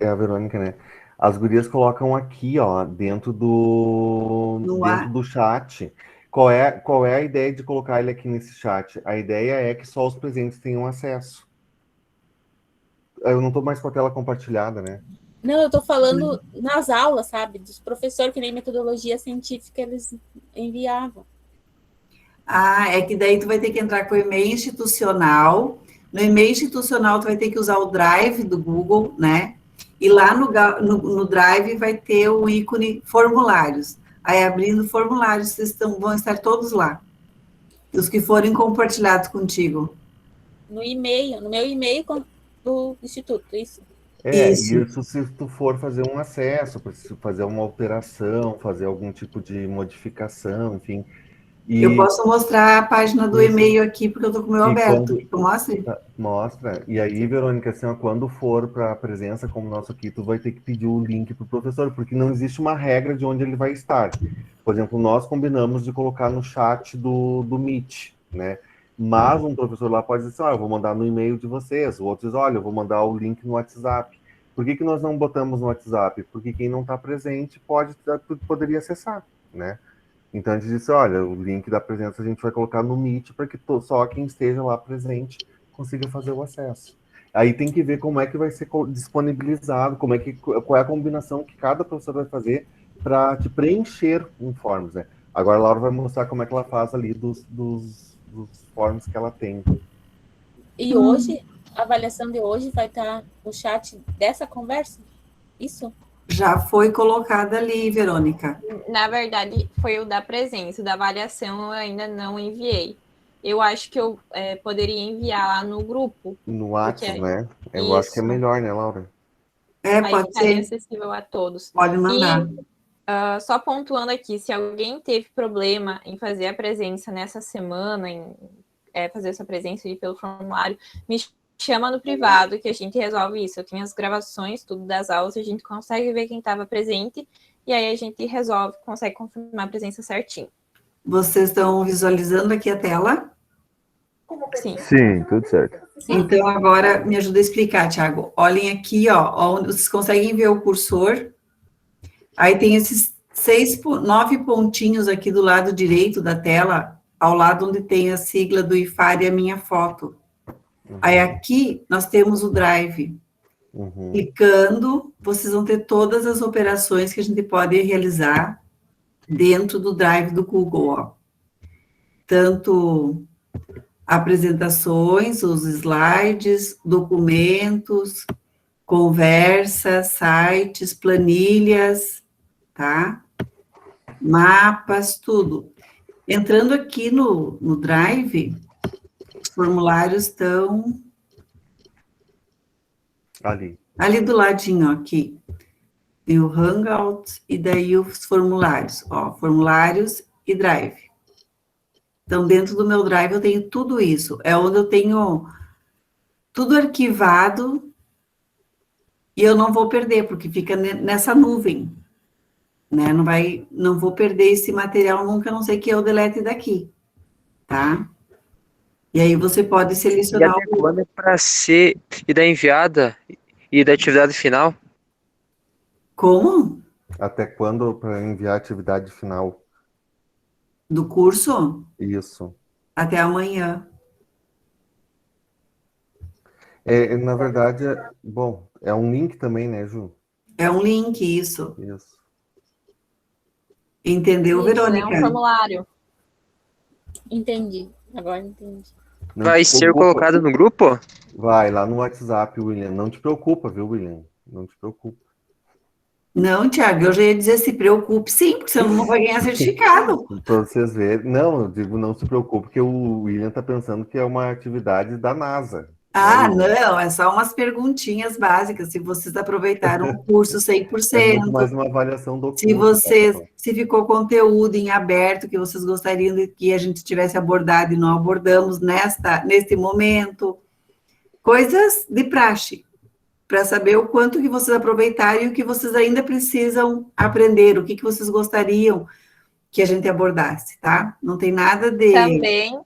é a Verônica, né? As gurias colocam aqui, ó, dentro do chat. Qual é a ideia de colocar ele aqui nesse chat? A ideia é que só os presentes tenham acesso. Eu não estou mais com a tela compartilhada, né? Não, eu tô falando nas aulas, sabe? Dos professores que nem metodologia científica eles enviavam. É que daí tu vai ter que entrar com o e-mail institucional. No e-mail institucional tu vai ter que usar o Drive do Google, né? E lá no Drive vai ter o ícone formulários. Aí abrindo formulários, vão estar todos lá. Os que forem compartilhados contigo. No meu e-mail do Instituto, isso. Isso se tu for fazer um acesso, fazer uma alteração, fazer algum tipo de modificação, enfim. Eu posso mostrar a página do e-mail aqui, porque eu estou com o meu aberto. Mostra. E aí, Verônica, assim, ó, quando for para a presença, como o nosso aqui, tu vai ter que pedir o link para o professor, porque não existe uma regra de onde ele vai estar. Por exemplo, nós combinamos de colocar no chat do Meet, né? Mas um professor lá pode dizer, eu vou mandar no e-mail de vocês. O outro diz, olha, eu vou mandar o link no WhatsApp. Por que nós não botamos no WhatsApp? Porque quem não está presente poderia acessar, né? Então a gente disse, olha, o link da presença a gente vai colocar no Meet para que só quem esteja lá presente consiga fazer o acesso. Aí tem que ver como é que vai ser disponibilizado, qual é a combinação que cada professor vai fazer para te preencher um forms, né? Agora a Laura vai mostrar como é que ela faz ali dos forms que ela tem. E hoje, a avaliação de hoje vai estar no chat dessa conversa? Isso? Já foi colocada ali, Verônica. Na verdade, foi o da presença, o da avaliação eu ainda não enviei. Eu acho que eu poderia enviar lá no grupo. No WhatsApp, né? Eu acho que é melhor, né, Laura? Pode ser. Acessível a todos. Pode mandar. E, só pontuando aqui, se alguém teve problema em fazer a presença nessa semana, em fazer essa presença pelo formulário, me chama no privado que a gente resolve isso. Eu tenho as gravações, tudo das aulas, a gente consegue ver quem estava presente e aí a gente resolve, consegue confirmar a presença certinho. Vocês estão visualizando aqui a tela? Sim. Sim, tudo certo. Então, agora me ajuda a explicar, Thiago. Olhem aqui, ó, vocês conseguem ver o cursor? Aí tem esses 9 pontinhos aqui do lado direito da tela, ao lado onde tem a sigla do IFAR e a minha foto. Aí aqui nós temos o Drive. Clicando, vocês vão ter todas as operações que a gente pode realizar dentro do Drive do Google, ó. Tanto apresentações, os slides, documentos, conversas, sites, planilhas, tá? Mapas, tudo. Entrando aqui no Drive, os formulários estão ali do ladinho, ó, aqui. Tem o Hangout e daí os formulários, ó, formulários e Drive. Então, dentro do meu Drive eu tenho tudo isso. É onde eu tenho tudo arquivado E eu não vou perder, porque fica nessa nuvem, né? Não vou perder esse material nunca, a não sei que eu delete daqui, tá? E aí você pode selecionar... E até quando é para ser e da enviada e da atividade final? Como? Até quando para enviar a atividade final? Do curso? Isso. Até amanhã. Na verdade, bom, é um link também, né, Ju? É um link, isso. Isso. Entendeu, Isso, Verônica? é um formulário. Entendi. Agora entendi. Vai ser colocado no grupo? Vai, lá no WhatsApp, William. Não te preocupa, viu, William? Não te preocupa. Não, Tiago, eu já ia dizer se preocupe sim, porque você não vai ganhar certificado. Para vocês verem. Não, eu digo não se preocupe, porque o William está pensando que é uma atividade da NASA. Ah, não, é só umas perguntinhas básicas, se vocês aproveitaram o curso 100%. É muito mais uma avaliação do se curso. Se ficou conteúdo em aberto que vocês gostariam que a gente tivesse abordado e não abordamos neste momento. Coisas de praxe, para saber o quanto que vocês aproveitaram e o que vocês ainda precisam aprender, o que vocês gostariam que a gente abordasse, tá? Não tem nada de... Também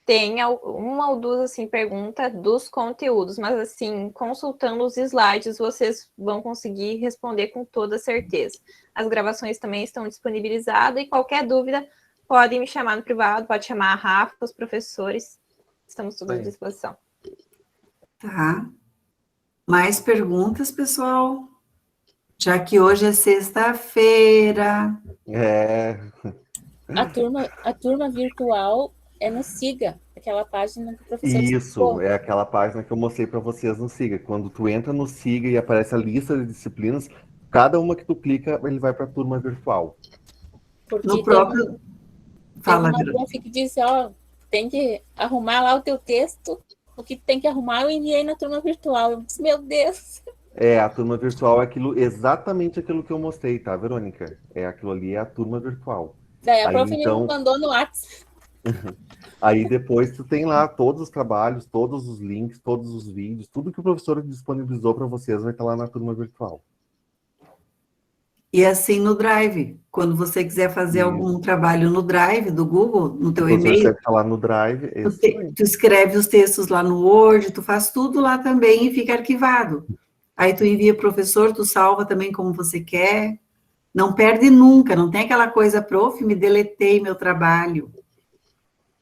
tem uma ou duas, assim, perguntas dos conteúdos, mas, assim, consultando os slides, vocês vão conseguir responder com toda certeza. As gravações também estão disponibilizadas e qualquer dúvida, podem me chamar no privado, pode chamar a Rafa, os professores, estamos todos à disposição. Tá. Mais perguntas, pessoal? Já que hoje é sexta-feira. A turma virtual é no Siga, aquela página que o professor Isso, é aquela página que eu mostrei para vocês no Siga. Quando tu entra no Siga e aparece a lista de disciplinas, cada uma que tu clica, ele vai para a turma virtual. Porque no próprio... Fala, tem uma prof que disse, ó, tem que arrumar lá o teu texto, o que tem que arrumar eu enviei na turma virtual. Eu disse, meu Deus! A turma virtual é exatamente aquilo que eu mostrei, tá, Verônica? Aquilo ali é a turma virtual. Daí a prof me mandou no WhatsApp. Aí depois tu tem lá todos os trabalhos, todos os links, todos os vídeos, tudo que o professor disponibilizou para vocês vai estar lá na turma virtual. E assim no Drive, quando você quiser fazer algum trabalho no Drive do Google, no teu e-mail, você lá no Drive, tu escreve os textos lá no Word, tu faz tudo lá também e fica arquivado. Aí tu envia pro professor, tu salva também como você quer. Não perde nunca, não tem aquela coisa, prof, me deletei meu trabalho.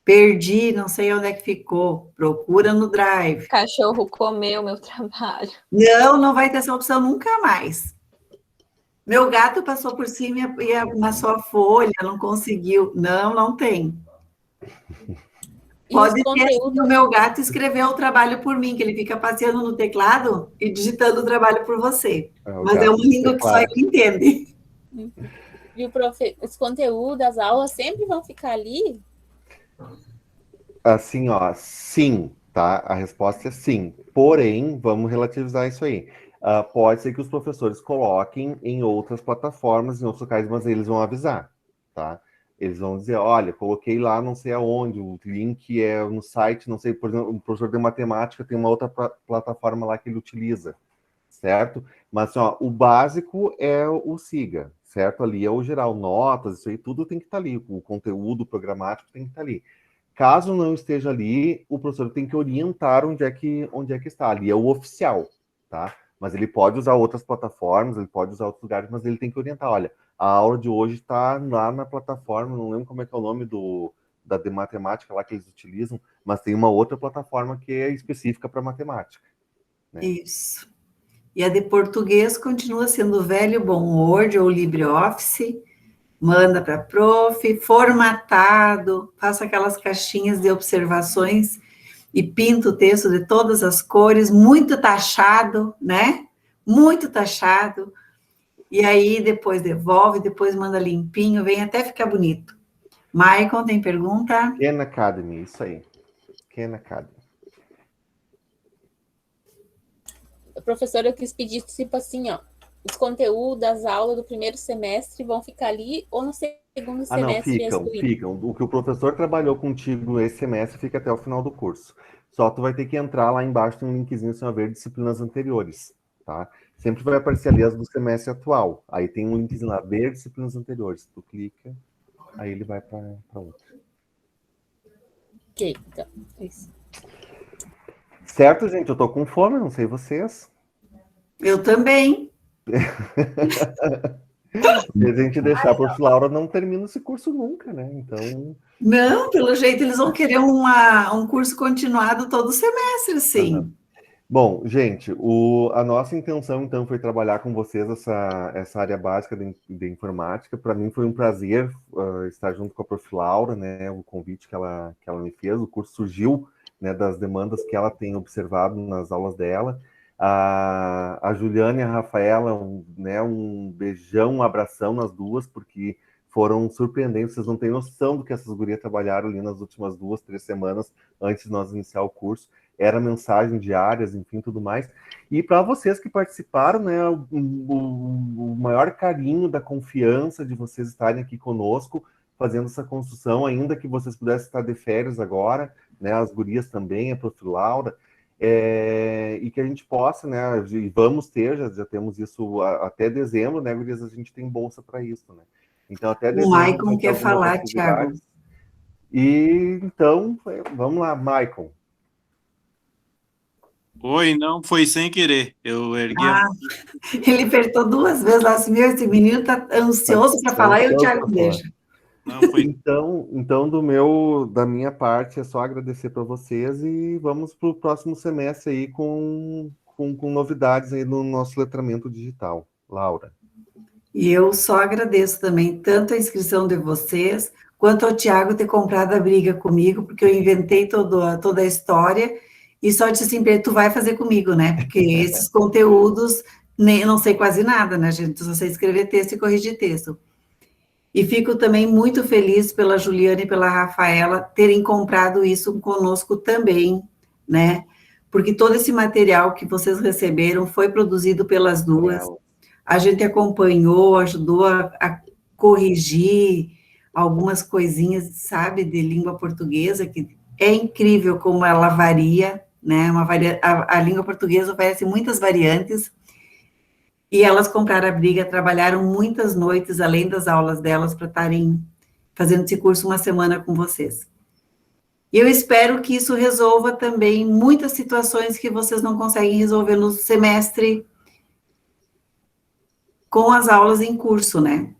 Perdi, não sei onde é que ficou. Procura no Drive. Cachorro comeu meu trabalho. Não vai ter essa opção nunca mais. Meu gato passou por cima e amassou a folha, não conseguiu. Não tem. Pode ter o meu gato escrever o trabalho por mim, que ele fica passeando no teclado e digitando o trabalho por você. Mas é uma língua que só ele entende. E os conteúdos, as aulas sempre vão ficar ali? Assim, ó, sim, tá? A resposta é sim. Porém, vamos relativizar isso aí. Pode ser que os professores coloquem em outras plataformas, em outros locais, mas eles vão avisar, tá? Eles vão dizer, olha, coloquei lá não sei aonde, o link é no site, não sei, por exemplo, o professor de matemática tem uma outra plataforma lá que ele utiliza, certo? Mas, assim, ó, o básico é o Siga, certo? Ali é o geral, notas, isso aí, tudo tem que estar ali, o conteúdo programático tem que estar ali. Caso não esteja ali, o professor tem que orientar onde é que está. Ali é o oficial, tá? Mas ele pode usar outras plataformas, ele pode usar outros lugares, mas ele tem que orientar. Olha, a aula de hoje está lá na plataforma, não lembro como é que é o nome da de matemática lá que eles utilizam, mas tem uma outra plataforma que é específica para matemática. Né? Isso. E a de português continua sendo o velho bom Word ou LibreOffice. Manda para a prof, formatado, faça aquelas caixinhas de observações e pinta o texto de todas as cores, muito taxado, né? Muito taxado. E aí depois devolve, depois manda limpinho, vem até ficar bonito. Maicon, tem pergunta? Khan Academy, isso aí. Khan Academy. Professora, eu quis pedir, tipo assim, ó, os conteúdos das aulas do primeiro semestre vão ficar ali ou no segundo semestre? Não, ficam. O que o professor trabalhou contigo esse semestre fica até o final do curso. Só tu vai ter que entrar lá embaixo, tem um linkzinho, você vai ver disciplinas anteriores, tá? Sempre vai aparecer ali as do semestre atual. Aí tem um índice lá, ver disciplinas anteriores. Tu clica, aí ele vai para outra. Ok, então, isso. Certo, gente? Eu tô com fome, não sei vocês. Eu também. Se a gente deixar por Laura, não termina esse curso nunca, né? Então... Não, pelo jeito eles vão querer um curso continuado todo semestre, sim. Uhum. Bom, gente, a nossa intenção, então, foi trabalhar com vocês essa área básica de informática. Para mim foi um prazer estar junto com a Prof. Laura, né? O convite que ela me fez. O curso surgiu, né, das demandas que ela tem observado nas aulas dela. A Juliana e a Rafaela, um beijão, um abração nas duas, porque foram surpreendentes. Vocês não têm noção do que essas gurias trabalharam ali nas últimas 2, 3 semanas antes de nós iniciar o curso. Era mensagem diárias, enfim, tudo mais. E para vocês que participaram, né, o maior carinho da confiança de vocês estarem aqui conosco, fazendo essa construção, ainda que vocês pudessem estar de férias agora, né, as gurias também, a Prof. Laura, e que a gente possa, né, e vamos ter, já temos isso até dezembro, né, gurias, a gente tem bolsa para isso, né? Então, até dezembro... O Maicon quer falar, Thiago. E, então, vamos lá, Maicon. Oi, não, foi sem querer. Eu ergui. Ele apertou 2 vezes lá, assim, esse menino tá ansioso para falar e o Thiago deixa. Não, foi... Então, da minha parte, é só agradecer para vocês e vamos para o próximo semestre aí com novidades aí no nosso letramento digital. Laura. E eu só agradeço também tanto a inscrição de vocês, quanto ao Thiago ter comprado a briga comigo, porque eu inventei toda a história, e só disse assim, tu vai fazer comigo, né? Porque esses conteúdos, eu não sei quase nada, né, gente? Só sei escrever texto e corrigir texto. E fico também muito feliz pela Juliana e pela Rafaela terem comprado isso conosco também, né? Porque todo esse material que vocês receberam foi produzido pelas duas. A gente acompanhou, ajudou a corrigir algumas coisinhas, sabe, de língua portuguesa, que é incrível como ela varia, né? A língua portuguesa oferece muitas variantes. E elas compraram a briga, trabalharam muitas noites, além das aulas delas, para estarem fazendo esse curso uma semana com vocês. E eu espero que isso resolva também muitas situações que vocês não conseguem resolver no semestre com as aulas em curso, né?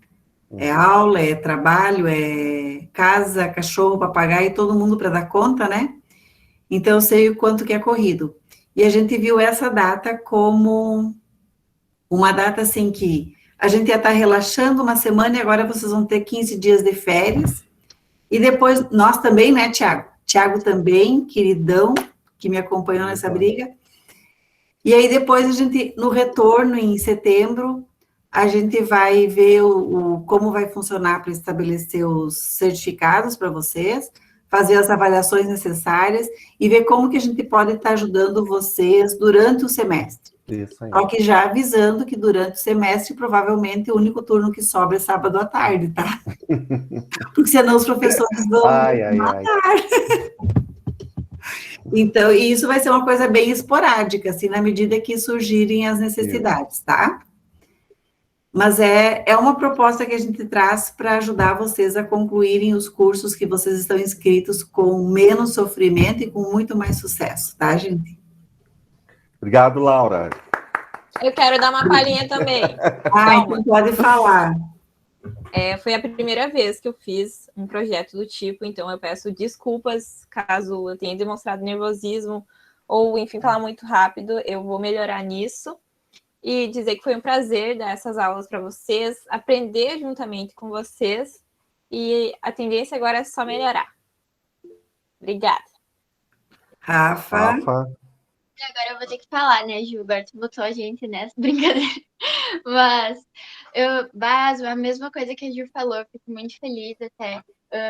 É aula, é trabalho, é casa, cachorro, papagaio, todo mundo para dar conta, né? Então, eu sei o quanto que é corrido. E a gente viu essa data como uma data, assim, que a gente ia estar relaxando uma semana e agora vocês vão ter 15 dias de férias. E depois, nós também, né, Thiago? Thiago também, queridão, que me acompanhou nessa briga. E aí, depois, a gente, no retorno, em setembro, a gente vai ver como vai funcionar para estabelecer os certificados para vocês, fazer as avaliações necessárias e ver como que a gente pode estar ajudando vocês durante o semestre. Isso aí. Só que já avisando que durante o semestre, provavelmente, o único turno que sobra é sábado à tarde, tá? Porque senão os professores vão matar. Então, e isso vai ser uma coisa bem esporádica, assim, na medida que surgirem as necessidades, tá? Mas é uma proposta que a gente traz para ajudar vocês a concluírem os cursos que vocês estão inscritos com menos sofrimento e com muito mais sucesso, tá, gente? Obrigado, Laura. Eu quero dar uma palhinha também. Então pode falar. Foi a primeira vez que eu fiz um projeto do tipo, então eu peço desculpas caso eu tenha demonstrado nervosismo ou, enfim, falar muito rápido, eu vou melhorar nisso. E dizer que foi um prazer dar essas aulas para vocês, aprender juntamente com vocês, e a tendência agora é só melhorar. Obrigada. Rafa. Agora eu vou ter que falar, né, Ju? Agora tu botou a gente nessa brincadeira. Mas a mesma coisa que a Ju falou, eu fico muito feliz até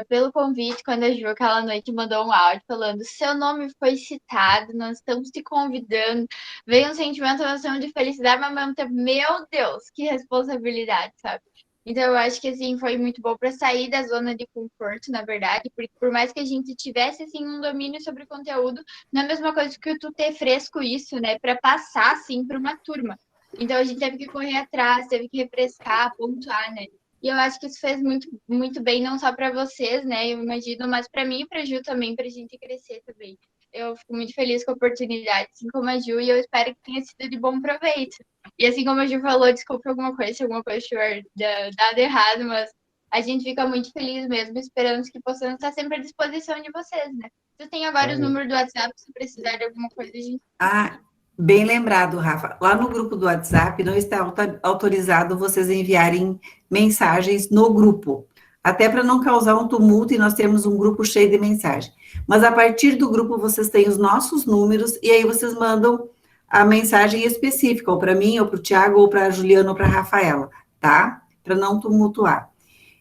pelo convite, quando a Ju, aquela noite, mandou um áudio falando: seu nome foi citado, nós estamos te convidando, veio um sentimento de felicidade, mas ao mesmo tempo, meu Deus, que responsabilidade, sabe? Então, eu acho que, assim, foi muito bom para sair da zona de conforto, na verdade, porque por mais que a gente tivesse, assim, um domínio sobre o conteúdo, não é a mesma coisa que tu ter fresco isso, né, para passar, assim, para uma turma. Então, a gente teve que correr atrás, teve que refrescar, pontuar, né. E eu acho que isso fez muito, muito bem, não só para vocês, né, eu imagino, mas para mim e para a Ju também, para a gente crescer também. Eu fico muito feliz com a oportunidade, assim como a Ju, e eu espero que tenha sido de bom proveito. E assim como a Ju falou, desculpa alguma coisa, se alguma coisa estiver dado errado, mas a gente fica muito feliz mesmo, esperamos que possamos estar sempre à disposição de vocês, né? Eu tenho agora os números do WhatsApp, se precisar de alguma coisa, a gente... Bem lembrado, Rafa. Lá no grupo do WhatsApp não está autorizado vocês enviarem mensagens no grupo, até para não causar um tumulto e nós temos um grupo cheio de mensagem. Mas a partir do grupo vocês têm os nossos números e aí vocês mandam a mensagem específica, ou para mim, ou para o Tiago, ou para a Juliana, ou para a Rafaela, tá? Para não tumultuar.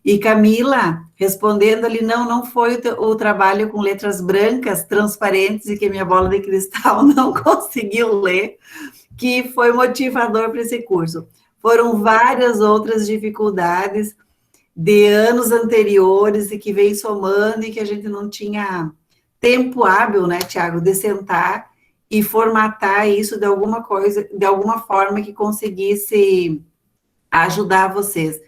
E Camila, respondendo ali, não foi o trabalho com letras brancas, transparentes, e que minha bola de cristal não conseguiu ler, que foi motivador para esse curso. Foram várias outras dificuldades de anos anteriores e que vem somando e que a gente não tinha tempo hábil, né, Tiago, de sentar e formatar isso de alguma coisa, de alguma forma que conseguisse ajudar vocês.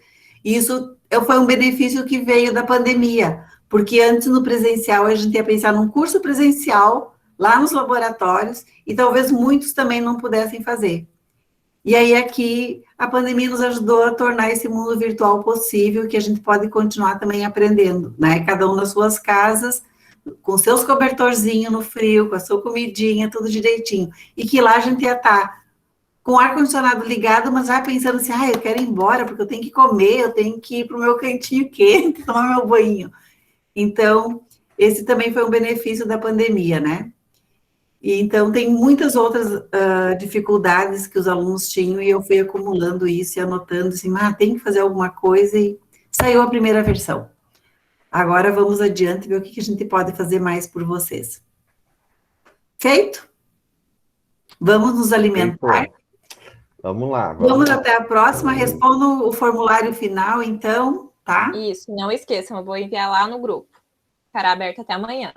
Isso foi um benefício que veio da pandemia, porque antes no presencial a gente ia pensar num curso presencial lá nos laboratórios e talvez muitos também não pudessem fazer. E aí aqui a pandemia nos ajudou a tornar esse mundo virtual possível, que a gente pode continuar também aprendendo, né? Cada um nas suas casas, com seus cobertorzinhos no frio, com a sua comidinha, tudo direitinho. E que lá a gente ia estar com o ar-condicionado ligado, mas já pensando assim, eu quero ir embora, porque eu tenho que comer, eu tenho que ir para o meu cantinho quente, tomar meu banho. Então, esse também foi um benefício da pandemia, né? E, então, tem muitas outras dificuldades que os alunos tinham, e eu fui acumulando isso e anotando, assim, tem que fazer alguma coisa, e saiu a primeira versão. Agora, vamos adiante, ver o que a gente pode fazer mais por vocês. Feito? Vamos nos alimentar? Vamos lá. Vamos até a próxima. Respondo o formulário final, então, tá? Isso, não esqueçam, eu vou enviar lá no grupo. Ficará aberto até amanhã.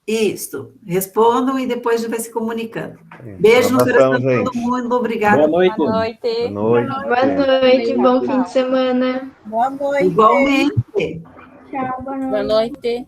Isso. Respondam e depois a gente vai se comunicando. Beijo no coração de todo mundo. Obrigada. Boa noite. Boa noite. Boa noite. Boa noite, bom fim de semana. Boa noite. Igualmente. Tchau, boa noite. Boa noite.